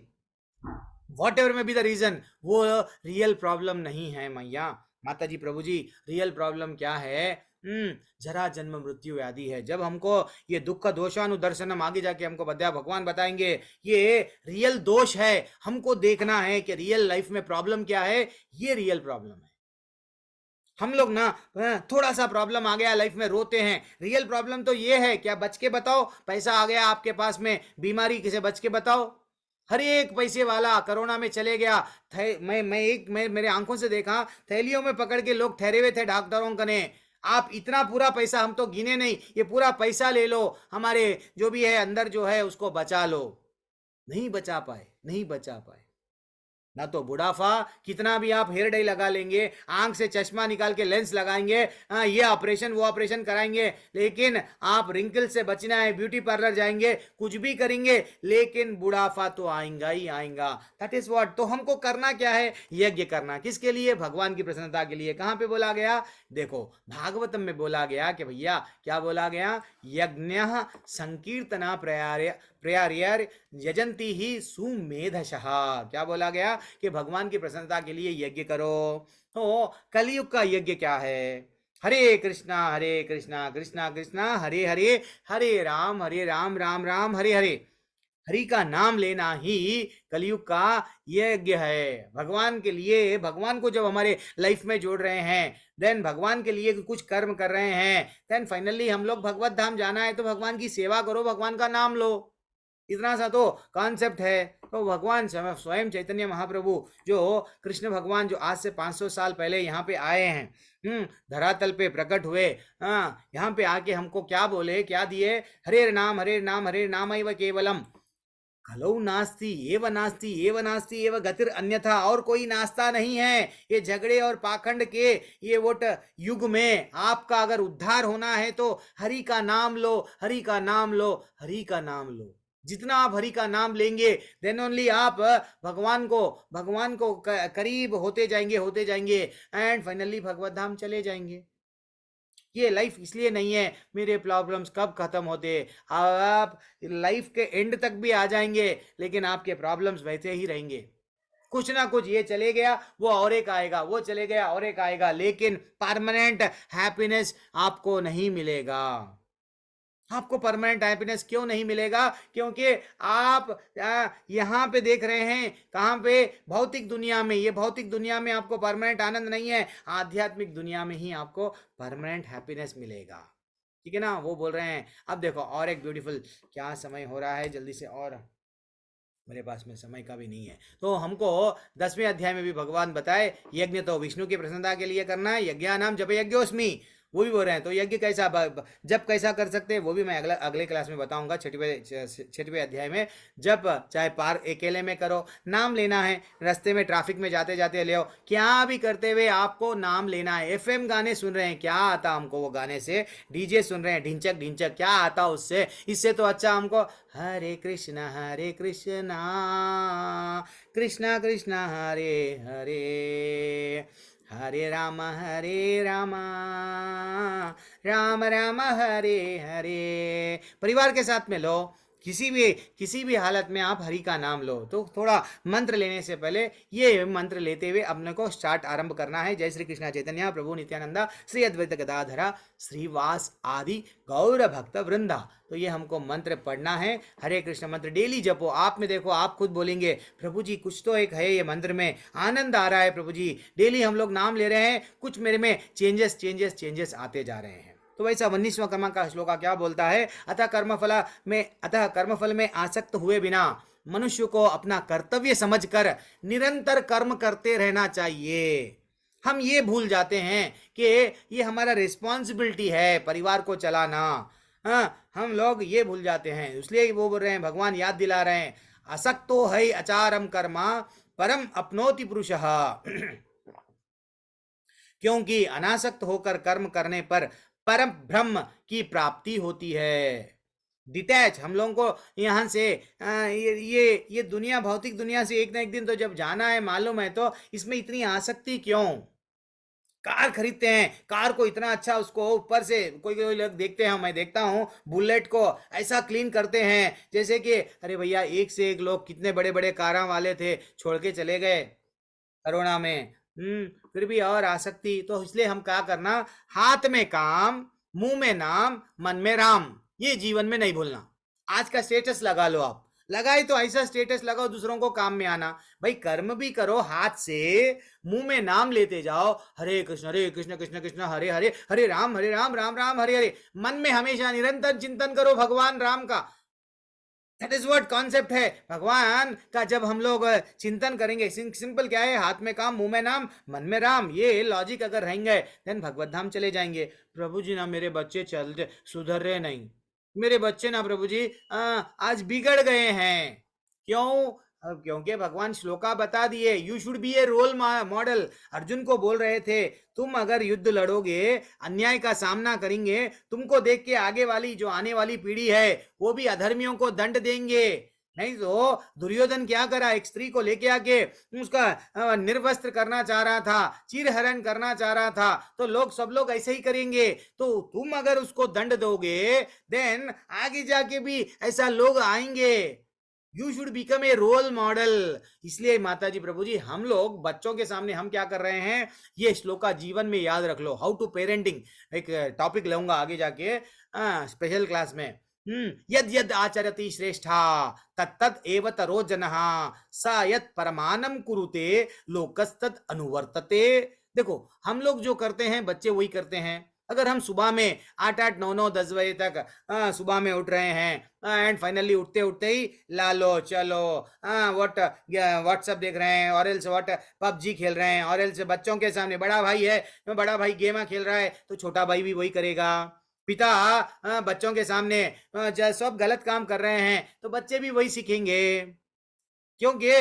Speaker 3: what ever में बी द रीजन, वो रियल प्रॉब्लम नहीं है मैया माता जी प्रभु जी। रियल प्रॉब्लम क्या है, जरा जन्म मृत्यु व्याधि है। जब हमको ये दुख दोषानुदर्शनम आगे जाके हमको भगवान बताएंगे, ये रियल दोष है, हमको देखना है कि रियल लाइफ में प्रॉब्लम क्या है। ये रियल प्रॉब्लम है। हम लोग ना थोड़ा सा प्रॉब्लम आ गया लाइफ में रोते हैं, रियल प्रॉब्लम तो ये है, क्या बच के बताओ, पैसा आ गया आपके पास में, बीमारी किसे बच के बताओ। हर एक पैसे वाला कोरोना में चले गया। मैं मेरे आंखों से देखा, थैलियों में पकड़ के लोग ठहरे हुए थे डॉक्टरों कने। आप इतना पूरा पैसा, हम तो गिने नहीं, ये पूरा पैसा ले लो, हमारे जो भी है अंदर जो है उसको बचा लो। नहीं बचा पाए। ना तो बुढ़ापा, कितना भी आप हेयर डे लगा लेंगे, आंख से चश्मा निकाल के लेंस लगाएंगे, ये ऑपरेशन वो ऑपरेशन कराएंगे, लेकिन आप रिंकल से बचना है, ब्यूटी पार्लर जाएंगे, कुछ भी करेंगे, लेकिन बुढ़ापा तो आएगा ही आएगा। That is what. तो हमको करना क्या है, यज्ञ करना। किसके लिए, भगवान की प्रसन्नता के लिए। कहाँ पे बोला गया, देखो भागवतम में बोला गया कि भैया क्या बोला गया, यज्ञ संकीर्तना प्रयार्य यजंती ही सुमेधशः। क्या बोला गया कि भगवान की प्रसन्नता के लिए यज्ञ करो। तो कलयुग का यज्ञ क्या है, हरे कृष्णा कृष्णा कृष्णा हरे हरे, हरे राम राम राम हरे हरे। हरि का नाम लेना ही कलयुग का यज्ञ है। भगवान के लिए, भगवान को जब हमारे लाइफ में जोड़ रहे हैं, देन भगवान के लिए कुछ कर्म कर रहे हैं, देन फाइनली हम लोग भगवत धाम जाना है, तो भगवान की सेवा करो, भगवान का नाम लो। इतना सा तो कॉन्सेप्ट है। तो भगवान स्वयं चैतन्य महाप्रभु जो कृष्ण भगवान जो आज से 500 साल पहले यहाँ पे आए हैं, धरातल पे प्रकट हुए, यहाँ पे आके हमको क्या बोले, क्या दिए, हरे नाम हरे नाम एव केवलम। खलौ नास्ति एव नास्ति एव नास्ति एव गतिर अन्यथा, और कोई नाश्ता नहीं है। ये झगड़े और पाखंड के ये वोट युग में आपका अगर उद्धार होना है तो हरि का नाम लो, हरि का नाम लो, हरि का नाम लो। जितना आप हरि का नाम लेंगे देन ओनली आप भगवान को करीब होते जाएंगे एंड फाइनली भगवत धाम चले जाएंगे। ये लाइफ इसलिए नहीं है मेरे प्रॉब्लम्स कब खत्म होते, आप लाइफ के एंड तक भी आ जाएंगे लेकिन आपके प्रॉब्लम्स वैसे ही रहेंगे। कुछ ना कुछ, ये चले गया वो और एक आएगा, वो चले गया और एक आएगा, लेकिन परमानेंट हैप्पीनेस आपको नहीं मिलेगा। आपको परमानेंट हैप्पीनेस क्यों नहीं मिलेगा? क्योंकि आप यहाँ पे देख रहे हैं, कहाँ पे? भौतिक दुनिया में। ये भौतिक दुनिया में आपको परमानेंट आनंद नहीं है, आध्यात्मिक दुनिया में ही आपको परमानेंट हैप्पीनेस मिलेगा। ठीक है ना? वो बोल रहे हैं। अब देखो और एक ब्यूटीफुल, क्या समय हो रहा है जल्दी से, और मेरे पास में समय का भी नहीं है। तो हमको 10वें अध्याय में भी भगवान बताए यज्ञ तो विष्णु की प्रसन्नता के लिए करना है, यज्ञानाम जप यज्ञोस्मि, वो भी बोल रहे हैं। तो यज्ञ कैसा, जब कैसा कर सकते हैं वो भी मैं अगले क्लास में बताऊंगा। 6वें अध्याय में जब चाहे पार अकेले में करो, नाम लेना है, रास्ते में ट्रैफिक में जाते जाते ले, क्या भी करते हुए आपको नाम लेना है। एफएम गाने सुन रहे हैं, क्या आता हमको वो गाने से? डीजे सुन रहे हैं, ढिंचक ढिंचक, क्या आता उससे? इससे तो अच्छा हमको हरे कृष्णा कृष्णा कृष्णा हरे हरे, हरे राम राम राम हरे हरे। परिवार के साथ में लो, किसी भी हालत में आप हरि का नाम लो। तो थोड़ा मंत्र लेने से पहले ये मंत्र लेते हुए अपने को आरंभ करना है। जय श्री कृष्णा चैतन्य प्रभु नित्यानंदा श्री अद्वैत गदाधरा श्रीवास आदि गौर भक्त वृंदा। तो ये हमको मंत्र पढ़ना है। हरे कृष्ण मंत्र डेली जपो। आप में देखो, आप खुद बोलेंगे प्रभु जी कुछ तो एक है ये मंत्र में, आनंद आ रहा है प्रभु जी, डेली हम लोग नाम ले रहे हैं, कुछ मेरे में चेंजेस आते जा रहे हैं। तो वैसा 19वां कर्म का श्लोका क्या बोलता है? अतः कर्मफल में आसक्त हुए बिना मनुष्य को अपना कर्तव्य समझकर निरंतर कर्म करते रहना चाहिए। हम ये भूल जाते हैं कि ये हमारा रिस्पॉन्सिबिलिटी है परिवार को चलाना। हम लोग ये भूल जाते हैं, इसलिए वो बोल रहे हैं, भगवान याद दिला रहे हैं, असक्तो है अचारम कर्मा परम अपनोति पुरुषः। क्योंकि अनासक्त होकर कर्म करने पर परम ब्रह्म की प्राप्ति होती है। डिटैच, हम लोगों को यहाँ से ये दुनिया, भौतिक दुनिया से एक ना एक दिन तो जब जाना है, मालूम है, तो इसमें इतनी आसक्ति क्यों? कार खरीदते हैं, कार को इतना अच्छा, उसको ऊपर से कोई लोग देखते हैं, मैं देखता हूँ, बुलेट को ऐसा क्लीन करते हैं जैसे कि अरे भैया, एक से एक लोग कितने बड़े बड़े कारा वाले थे, छोड़ के चले गए कोरोना में। फिर भी और आसक्ति। तो इसलिए हम क्या करना, हाथ में काम, मुंह में नाम, मन में राम, ये जीवन में नहीं भूलना। आज का स्टेटस लगा लो, आप लगाए तो ऐसा स्टेटस लगाओ दूसरों को काम में आना। भाई कर्म भी करो हाथ से, मुंह में नाम लेते जाओ, हरे कृष्ण कृष्ण कृष्ण हरे हरे, हरे राम राम राम हरे हरे। मन में हमेशा निरंतर चिंतन करो भगवान राम का। दैट इज व्हाट कॉन्सेप्ट है भगवान का। जब हम लोग चिंतन करेंगे, सिंपल क्या है, हाथ में काम, मुंह में नाम, मन में राम, ये लॉजिक अगर रहेंगे देन भगवत धाम चले जाएंगे। प्रभु जी ना मेरे बच्चे सुधर रहे नहीं, मेरे बच्चे ना प्रभु जी आज बिगड़ गए हैं। क्यों? क्योंकि भगवान श्लोका बता दिए, you should be a role model. Arjun को बोल रहे थे, तुम अगर युद्ध लड़ोगे, अन्याय का सामना करेंगे, तुमको देख के आगे वाली जो आने वाली पीढ़ी है वो भी अधर्मियों को दंड देंगे। नहीं तो दुर्योधन क्या करा, एक स्त्री को लेके आके उसका निर्वस्त्र करना चाह रहा था, चीरहरण करना चाह रहा था, तो सब लोग ऐसे ही करेंगे। तो तुम अगर उसको दंड दोगे देन आगे जाके भी ऐसा लोग आएंगे। You should become a role model. इसलिए माता जी, प्रभु जी, हम लोग बच्चों के सामने हम क्या कर रहे हैं, ये श्लोका जीवन में याद रख लो। हाउ टू पेरेंटिंग एक टॉपिक लूंगा आगे जाके स्पेशल क्लास में। यद यद आचरति श्रेष्ठा तत्तद एव तरो जनः सा यत् परमानम कुरुते लोकस्तद अनुवर्तते। देखो हम लोग जो करते हैं बच्चे वही करते हैं। अगर हम सुबह में 8 9 10 बजे तक सुबह में उठ रहे हैं एंड फाइनली उठते ही लालो चलो व्हाट्सएप देख रहे हैं, और एल्स पबजी खेल रहे हैं, और एल्स बच्चों के सामने बड़ा भाई है, बड़ा भाई गेम खेल रहा है तो छोटा भाई भी वही करेगा। पिता बच्चों के सामने सब गलत काम कर रहे हैं तो बच्चे भी वही सीखेंगे, क्योंकि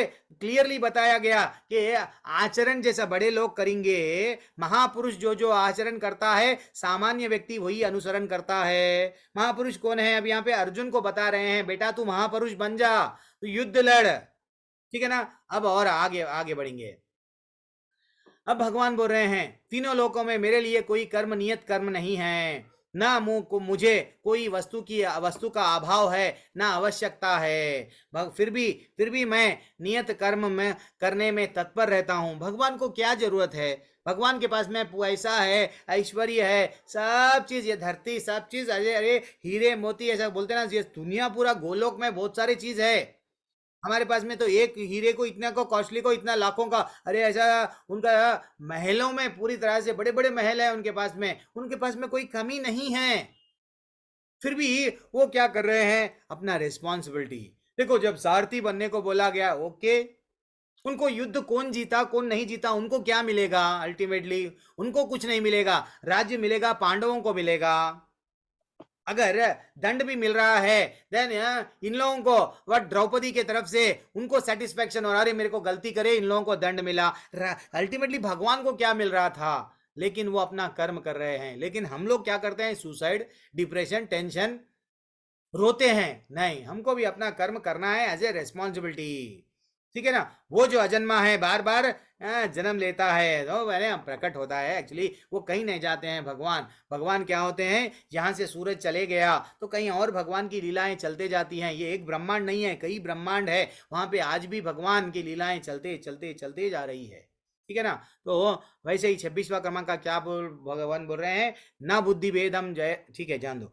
Speaker 3: क्लियरली बताया गया कि आचरण जैसा बड़े लोग करेंगे, महापुरुष जो जो आचरण करता है सामान्य व्यक्ति वही अनुसरण करता है। महापुरुष कौन है? अब यहाँ पे अर्जुन को बता रहे हैं, बेटा तू महापुरुष बन जा, तू युद्ध लड़, ठीक है ना। अब और आगे आगे बढ़ेंगे। अब भगवान बोल रहे हैं, तीनों लोकों में मेरे लिए कोई कर्म नियत कर्म नहीं है, ना मुझे कोई वस्तु का अभाव है, ना आवश्यकता है। फिर भी मैं नियत कर्म में करने में तत्पर रहता हूँ। भगवान को क्या जरूरत है? भगवान के पास में पैसा है, ऐश्वर्य है, सब चीज, ये धरती सब चीज, अरे हीरे मोती ऐसा बोलते ना, ये दुनिया पूरा गोलोक में बहुत सारी चीज है। हमारे पास में तो एक हीरे को इतना को कॉस्टली को इतना लाखों का, अरे ऐसा उनका महलों में पूरी तरह से बड़े बड़े महल है उनके पास में कोई कमी नहीं है। फिर भी वो क्या कर रहे हैं? अपना रिस्पॉन्सिबिलिटी देखो। जब सारथी बनने को बोला गया, ओके, उनको युद्ध कौन जीता कौन नहीं जीता उनको क्या मिलेगा? अल्टीमेटली उनको कुछ नहीं मिलेगा, राज्य मिलेगा, पांडवों को मिलेगा। अगर दंड भी मिल रहा है देन इन लोगों को वह द्रौपदी के तरफ से उनको सेटिस्फेक्शन, और अरे मेरे को गलती करे इन लोगों को दंड मिला। अल्टीमेटली भगवान को क्या मिल रहा था? लेकिन वो अपना कर्म कर रहे हैं। लेकिन हम लोग क्या करते हैं? सुसाइड, डिप्रेशन, टेंशन, रोते हैं। नहीं, हमको भी अपना कर्म करना है एज ए रेस्पॉन्सिबिलिटी, ठीक है ना। वो जो अजन्मा है बार बार जन्म लेता है, तो मैंने प्रकट होता है, एक्चुअली वो कहीं नहीं जाते हैं। भगवान क्या होते हैं? यहाँ से सूरज चले गया तो कहीं और भगवान की लीलाएं चलते जाती हैं। ये एक ब्रह्मांड नहीं है, कई ब्रह्मांड है, वहां पे आज भी भगवान की लीलाएं चलते चलते चलते जा रही है, ठीक है ना। तो वैसे ही 26वां क्रमांक का क्या भगवान बोल रहे हैं? ना बुद्धि भेदम जय, ठीक है, जान दो।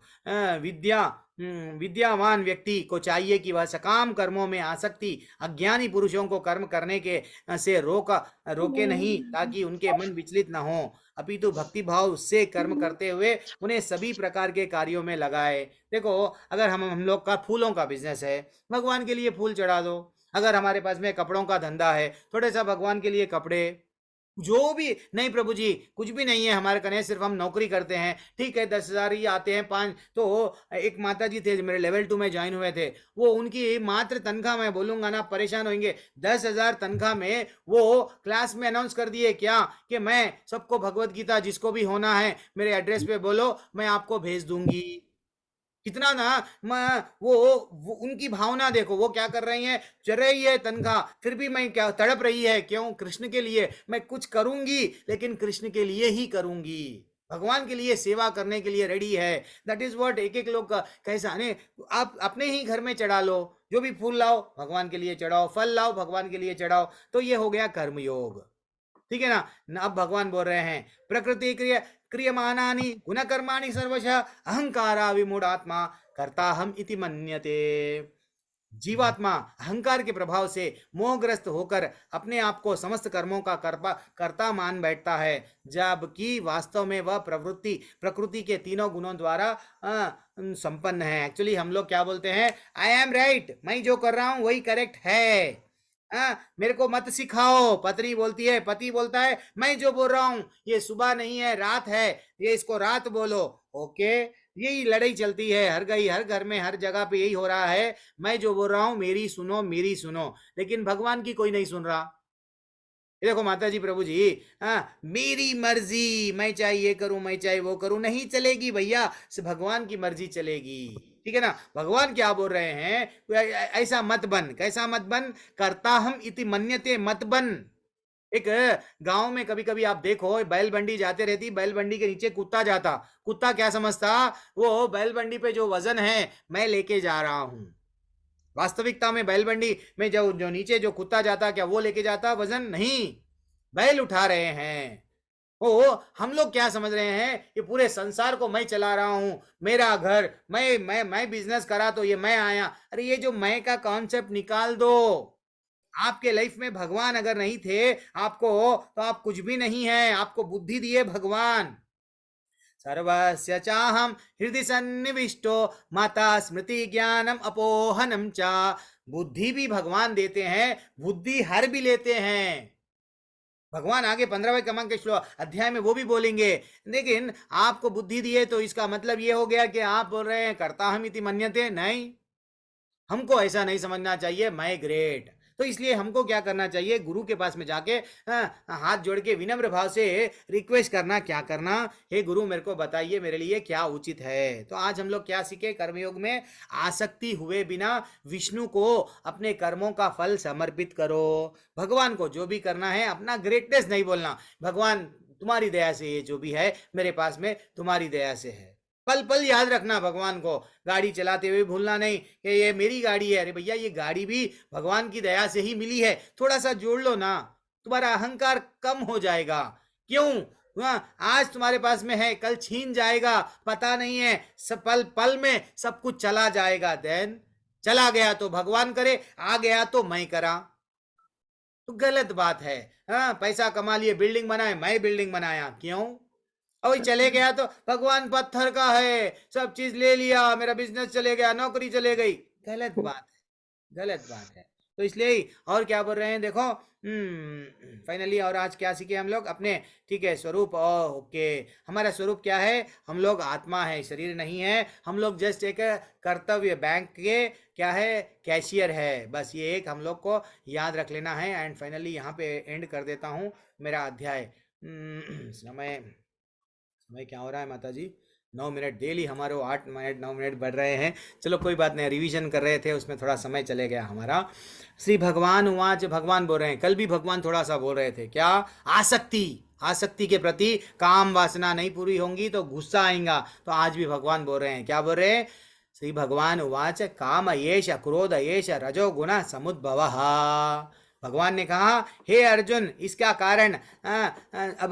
Speaker 3: विद्यावान व्यक्ति को चाहिए कि वह सकाम कर्मों में आसक्ति अज्ञानी पुरुषों को कर्म करने के से रोके नहीं, ताकि उनके मन विचलित न हो, अपितु भक्ति भाव से कर्म करते हुए उन्हें सभी प्रकार के कार्यों में लगाए। देखो, अगर हम लोग का फूलों का बिजनेस है, भगवान के लिए फूल चढ़ा दो। अगर हमारे पास में कपड़ों का धंधा है, थोड़े सा भगवान के लिए कपड़े, जो भी नहीं प्रभु जी कुछ भी नहीं है हमारे कने, सिर्फ हम नौकरी करते हैं, ठीक है, 10,000 ही आते हैं 5। तो एक माता जी थे मेरे लेवल 2 में ज्वाइन हुए थे, वो उनकी मात्र तनख्वाह, मैं बोलूंगा ना परेशान होंगे, 10,000 तनख्वाह में वो क्लास में अनाउंस कर दिए क्या कि मैं सबको भगवत गीता जिसको भी होना है मेरे एड्रेस पे बोलो, मैं आपको भेज दूंगी। कितना ना वो उनकी भावना देखो, वो क्या कर रही है? चल रही है तनख्वाह, फिर भी मैं क्या तड़प रही है, क्यों? कृष्ण के लिए मैं कुछ करूंगी, लेकिन कृष्ण के लिए ही करूंगी, भगवान के लिए सेवा करने के लिए रेडी है। दैट इज व्हाट एक एक लोग कैसा ने, आप अपने ही घर में चढ़ा लो, जो भी फूल लाओ भगवान के लिए चढ़ाओ, फल लाओ भगवान के लिए चढ़ाओ, तो ये हो गया कर्मयोग, ठीक है ना। अब भगवान बोल रहे हैं, प्रकृति क्रियमानानि गुणकर्माणि सर्वशः अहंकारा विमूढ़ात्मा कर्ता हम इति मन्यते। जीवात्मा अहंकार के प्रभाव से मोहग्रस्त होकर अपने आप को समस्त कर्मों का कर्ता मान बैठता है, जबकि वास्तव में वह प्रकृति के तीनों गुणों द्वारा संपन्न है। एक्चुअली हम लोग क्या बोलते हैं? आई एम राइट, मैं जो कर रहा हूं वही करेक्ट है, मेरे को मत सिखाओ। पत्नी बोलती है, पति बोलता है मैं जो बोल रहा हूं ये सुबह नहीं है, रात है, ये इसको रात बोलो। ओके, यही लड़ाई चलती है हर घर में, हर जगह पे यही हो रहा है। मैं जो बोल रहा हूं मेरी सुनो, लेकिन भगवान की कोई नहीं सुन रहा। देखो माता जी, प्रभु जी, मेरी मर्जी, मैं चाहे ये करूं, मैं चाहे वो करूं, नहीं चलेगी भैया, भगवान की मर्जी चलेगी, ठीक है ना। भगवान क्या बोल रहे हैं? ऐसा मत बन। कैसा मत बन? कर्ता हम इति मन्यते मत बन। एक गांव में कभी कभी आप देखो, बैलबंडी जाते रहती, बैलबंडी के नीचे कुत्ता जाता, कुत्ता क्या समझता? वो बैलबंडी पे जो वजन है मैं लेके जा रहा हूं। वास्तविकता में बैलबंडी में जो नीचे जो कुत्ता जाता, क्या वो लेके जाता वजन? नहीं, बैल उठा रहे हैं। हम लोग क्या समझ रहे हैं? ये पूरे संसार को मैं चला रहा हूं, मेरा घर, मैं बिजनेस करा तो ये मैं आया। अरे ये जो मैं का कॉन्सेप्ट निकाल दो। आपके लाइफ में भगवान अगर नहीं थे आपको, तो आप कुछ भी नहीं है। आपको बुद्धि दिए भगवान। सर्वस्य चाहम हृदय सन्निविष्टो माता स्मृति ज्ञानम अपोहनम चा। बुद्धि भी भगवान देते हैं, बुद्धि हर भी लेते हैं। भगवान आगे 15वें क्रमांक के श्लोक अध्याय में वो भी बोलेंगे, लेकिन आपको बुद्धि दिए तो इसका मतलब ये हो गया कि आप बोल रहे हैं कर्ता हम इति मन्यते। नहीं, हमको ऐसा नहीं समझना चाहिए मैं ग्रेट। तो इसलिए हमको क्या करना चाहिए, गुरु के पास में जाके हाथ जोड़ के विनम्र भाव से रिक्वेस्ट करना, क्या करना, हे गुरु मेरे को बताइए मेरे लिए क्या उचित है। तो आज हम लोग क्या सीखे, कर्मयोग में आसक्ति हुए बिना विष्णु को अपने कर्मों का फल समर्पित करो। भगवान को जो भी करना है, अपना ग्रेटनेस नहीं बोलना, भगवान तुम्हारी दया से ये जो भी है मेरे पास में तुम्हारी दया से है। पल पल याद रखना भगवान को, गाड़ी चलाते हुए भूलना नहीं कि ये मेरी गाड़ी है। अरे भैया ये गाड़ी भी भगवान की दया से ही मिली है, थोड़ा सा जोड़ लो ना, तुम्हारा अहंकार कम हो जाएगा। क्यों, आज तुम्हारे पास में है, कल छीन जाएगा, पता नहीं है, सब पल पल में सब कुछ चला जाएगा। देन चला गया तो भगवान करे, आ गया तो मैं करा, तो गलत बात है। पैसा कमा लिए, बिल्डिंग बनाए, मैं बिल्डिंग बनाया, क्यों? और चले गया तो भगवान पत्थर का है, सब चीज ले लिया, मेरा बिजनेस चले गया, नौकरी चले गई, गलत बात है, गलत बात है। तो इसलिए ही और क्या बोल रहे हैं देखो, फाइनली और आज क्या सीखे हम लोग अपने, ठीक है, स्वरूप। ओके, हमारा स्वरूप क्या है, हम लोग आत्मा है, शरीर नहीं है, हम लोग जस्ट एक कर्तव्य बैंक के क्या है, कैशियर है, बस ये एक हम लोग को याद रख लेना है। एंड फाइनली यहाँ पे एंड कर देता हूँ मेरा अध्याय। समय क्या हो रहा है माता जी, 9 मिनट डेली हमारे 8 मिनट 9 मिनट बढ़ रहे हैं। चलो कोई बात नहीं, रिवीजन कर रहे थे उसमें थोड़ा समय चले गया हमारा। श्री भगवान उवाच, भगवान बोल रहे हैं, कल भी भगवान थोड़ा सा बोल रहे थे, क्या, आसक्ति के प्रति काम वासना नहीं पूरी होंगी तो गुस्सा आएगा। तो आज भी भगवान बोल रहे हैं, क्या बोल रहे हैं, श्री भगवान उवाच काम येष क्रोध येष रजोगुण समुद्भवः। भगवान ने कहा, हे अर्जुन, इसका कारण अब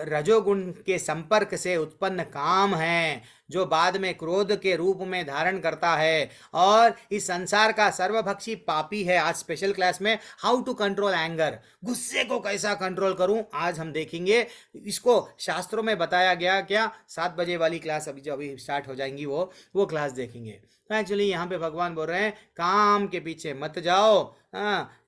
Speaker 3: रजोगुण के संपर्क से उत्पन्न काम है, जो बाद में क्रोध के रूप में धारण करता है, और इस संसार का सर्वभक्षी पापी है। आज स्पेशल क्लास में हाउ टू कंट्रोल एंगर, गुस्से को कैसा कंट्रोल करूं, आज हम देखेंगे। इसको शास्त्रों में बताया गया, क्या 7 बजे वाली क्लास अभी जो अभी स्टार्ट हो जाएंगी वो क्लास देखेंगे। एक्चुअली यहाँ पे भगवान बोल रहे हैं, काम के पीछे मत जाओ।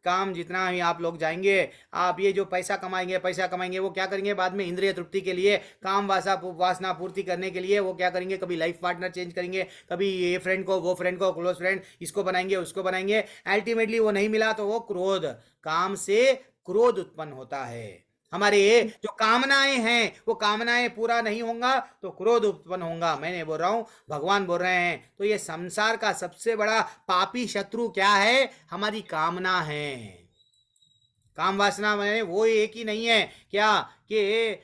Speaker 3: काम जितना ही आप लोग जाएंगे, आप ये जो पैसा कमाएंगे वो क्या करेंगे, बाद में इंद्रिय तृप्ति के लिए, काम वासना पूर्ति करने के लिए वो क्या करेंगे, कभी लाइफ पार्टनर चेंज करेंगे, कभी ये फ्रेंड को, वो फ्रेंड को, क्लोज फ्रेंड, इसको बनाएंगे, उसको बनाएंगे। अल्टीमेटली वो नहीं मिला तो वो क्रोध, काम से क्रोध उत्पन्न होता है। हमारे जो कामनाएं हैं वो कामनाएं पूरा नहीं होगा तो क्रोध उत्पन्न होगा। मैंने बोल रहा हूं, भगवान बोल रहे हैं। तो ये संसार का सबसे बड़ा पापी शत्रु क्या है, हमारी कामना है। काम वासना में वो एक ही नहीं है क्या कि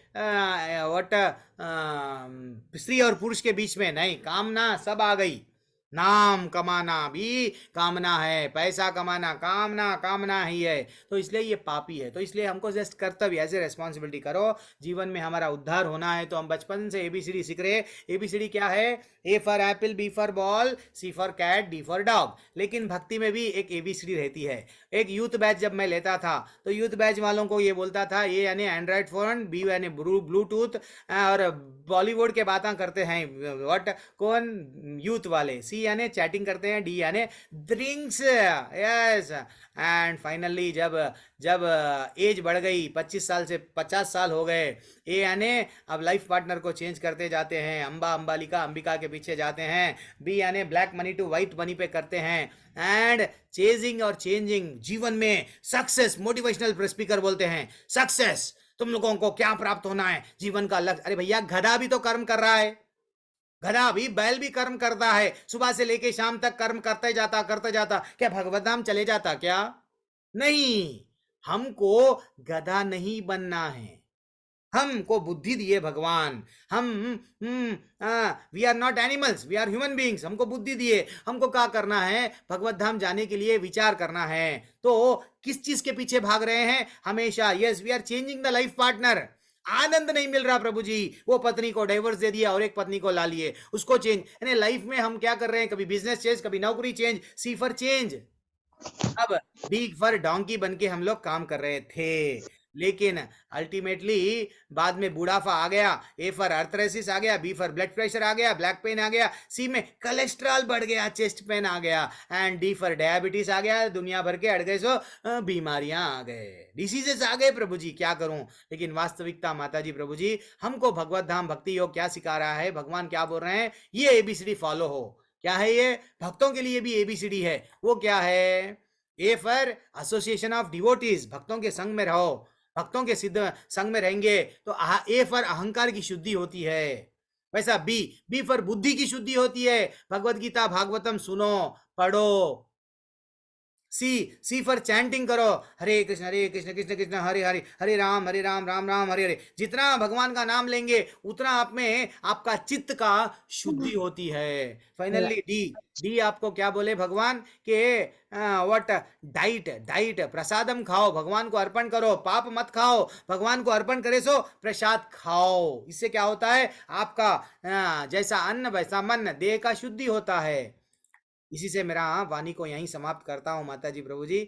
Speaker 3: स्त्री और पुरुष के बीच में, नहीं, कामना सब आ गई। नाम कमाना भी कामना है, पैसा कमाना कामना ही है। तो इसलिए ये पापी है। तो इसलिए हमको जस्ट कर्तव्य, एज ए रेस्पॉन्सिबिलिटी करो। जीवन में हमारा उद्धार होना है तो हम बचपन से ABCD सीख रहे हैं। ABCD क्या है, A for apple, B for ball, C for cat, D for dog. लेकिन भक्ति में भी एक ABCD रहती है। एक यूथ बैच जब मैं लेता था तो यूथ बैच वालों को ये बोलता था, ए यानी एंड्रॉयड फोन, B यानी ब्लूटूथ, और बॉलीवुड के बातें करते हैं व्हाट, कौन, यूथ वाले। C यानी चैटिंग करते हैं, D यानी ड्रिंक्स, यस। एंड फाइनली जब एज बढ़ गई, 25 साल से 50 साल हो गए, ए यानी अब लाइफ पार्टनर को चेंज करते जाते हैं, अंबिका के पीछे जाते हैं। बी यानी black money to white money पे करते हैं। एंड चेजिंग और चेंजिंग, जीवन में सक्सेस, मोटिवेशनल स्पीकर बोलते हैं सक्सेस, तुम लोगों को क्या प्राप्त होना है, जीवन का लक्ष्य। अरे भैया, गधा भी तो कर्म कर रहा है, गधा भी, बैल भी कर्म करता है, सुबह से लेके शाम तक कर्म करते जाता। क्या भगवत धाम चले जाता क्या? नहीं, हमको गधा नहीं बनना है। हमको बुद्धि दिए भगवान। हम we are not animals, we are human beings. हमको बुद्धि दिए, हमको क्या करना है, भगवत धाम जाने के लिए विचार करना है। तो किस चीज के पीछे भाग रहे हैं हमेशा? Yes, we are changing the life partner. आनंद नहीं मिल रहा प्रभु जी, वो पत्नी को डाइवर्स दे दिया और एक पत्नी को ला लिए, उसको चेंज। यानी लाइफ में हम क्या कर रहे हैं, कभी बिजनेस चेंज, कभी नौकरी चेंज, C फॉर चेंज। अब D फॉर डोंकी बन के हम लोग काम कर रहे थे। लेकिन अल्टीमेटली बाद में बुढ़ापा आ गया, ए फॉर अर्थराइसिस आ गया, बी फॉर ब्लड प्रेशर आ गया, ब्लैक पेन आ गया, सी में कोलेस्ट्रॉल बढ़ गया, चेस्ट पेन आ गया, एंड डी फॉर डायबिटीज आ गया, दुनिया भर के अड़गड़े सो बीमारियां आ गए, डिसीजेस आ गए। प्रभु जी क्या करूं? लेकिन वास्तविकता माता जी प्रभु जी हमको भगवत धाम भक्ति योग क्या सिखा रहा है? भगवान क्या बोल रहे हैं? ये एबीसीडी फॉलो हो। क्या है ये? भक्तों के लिए भी एबीसीडी है। वो क्या है? A for association of devotees, भक्तों के संग में रहो। भक्तों के सिद्ध संग में रहेंगे तो ए फॉर अहंकार की शुद्धि होती है। वैसा बी फॉर बुद्धि की शुद्धि होती है। भगवत गीता भागवतम सुनो, पढ़ो। सी फॉर चैंटिंग करो, हरे कृष्ण कृष्ण कृष्ण हरे हरे, हरे राम राम राम हरे हरे। जितना भगवान का नाम लेंगे उतना आप में आपका चित्त का शुद्धि होती है। फाइनली डी आपको क्या बोले भगवान के व्हाट? डाइट प्रसादम खाओ, भगवान को अर्पण करो, पाप मत खाओ, भगवान को अर्पण करे सो प्रसाद खाओ। इससे क्या होता है? आपका जैसा अन्न वैसा मन, देह का शुद्धि होता है। इसी से मेरा वाणी को यहीं समाप्त करता हूँ माता जी प्रभु जी।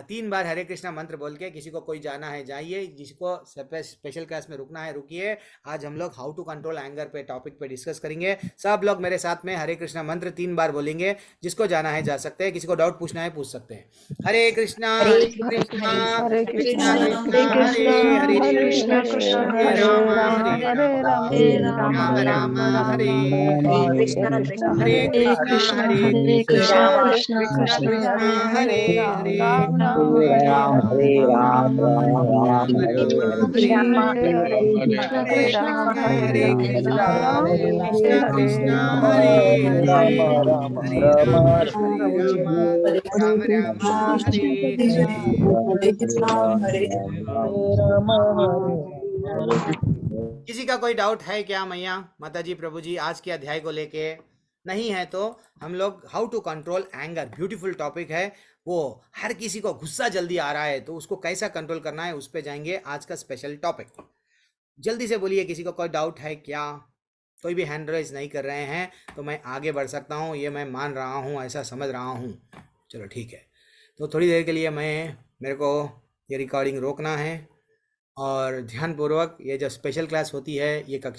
Speaker 3: 3 बार हरे कृष्णा मंत्र बोल के किसी को कोई जाना है जाइए, जिसको स्पेशल क्लास में रुकना है रुकिए। आज हम लोग हाउ टू कंट्रोल एंगर पे टॉपिक पे डिस्कस करेंगे। सब लोग मेरे साथ में हरे कृष्णा मंत्र 3 बार बोलेंगे। जिसको जाना है जा सकते हैं, किसी को डाउट पूछना है पूछ सकते हैं। हरे कृष्णा कृष्णा
Speaker 5: हरे
Speaker 3: कृष्णा
Speaker 5: कृष्णा
Speaker 3: कृष्णा हरे
Speaker 5: हरे
Speaker 3: हरे,
Speaker 5: कृष्णा कृष्ण
Speaker 3: हरे
Speaker 5: कृष्ण
Speaker 3: राम
Speaker 5: हरे राम
Speaker 3: राम राम हरे
Speaker 5: हरे
Speaker 3: हरे,
Speaker 5: कृष्णा
Speaker 3: हरे
Speaker 5: हरे
Speaker 3: कृष्णा
Speaker 5: कृष्ण
Speaker 3: कृष्णा
Speaker 5: कृष्ण
Speaker 3: कृष्ण
Speaker 5: हरे
Speaker 3: हरे
Speaker 5: राम
Speaker 3: हरे,
Speaker 5: राम
Speaker 3: हरे
Speaker 5: राम
Speaker 3: राम
Speaker 5: राम
Speaker 3: राम
Speaker 5: हरे
Speaker 3: हरे
Speaker 5: हरे
Speaker 3: हरे,
Speaker 5: हरे राम
Speaker 3: हरे कृष्णा कृष्णा
Speaker 5: हरे
Speaker 3: कृष्णा
Speaker 5: राम
Speaker 3: हरे
Speaker 5: हरे
Speaker 3: हरे,
Speaker 5: राम
Speaker 3: हरे राम राम हरे किसी का कोई डाउट है क्या मैया माता जी प्रभु जी आज के अध्याय को लेके? नहीं है तो हम लोग how to control anger, beautiful topic है वो। हर किसी को गुस्सा जल्दी आ रहा है तो उसको कैसा कंट्रोल करना है उस पे जाएंगे आज का स्पेशल टॉपिक। जल्दी से बोलिए किसी को कोई डाउट है क्या? कोई भी हैंड रेज नहीं कर रहे हैं तो मैं आगे बढ़ सकता हूँ, ये मैं मान रहा हूँ, ऐसा समझ रहा हूँ। चलो ठीक है, तो थोड़ी देर के लिए मेरे को ये रिकॉर्डिंग रोकना है और ध्यानपूर्वक ये जो स्पेशल क्लास होती है ये कक्षा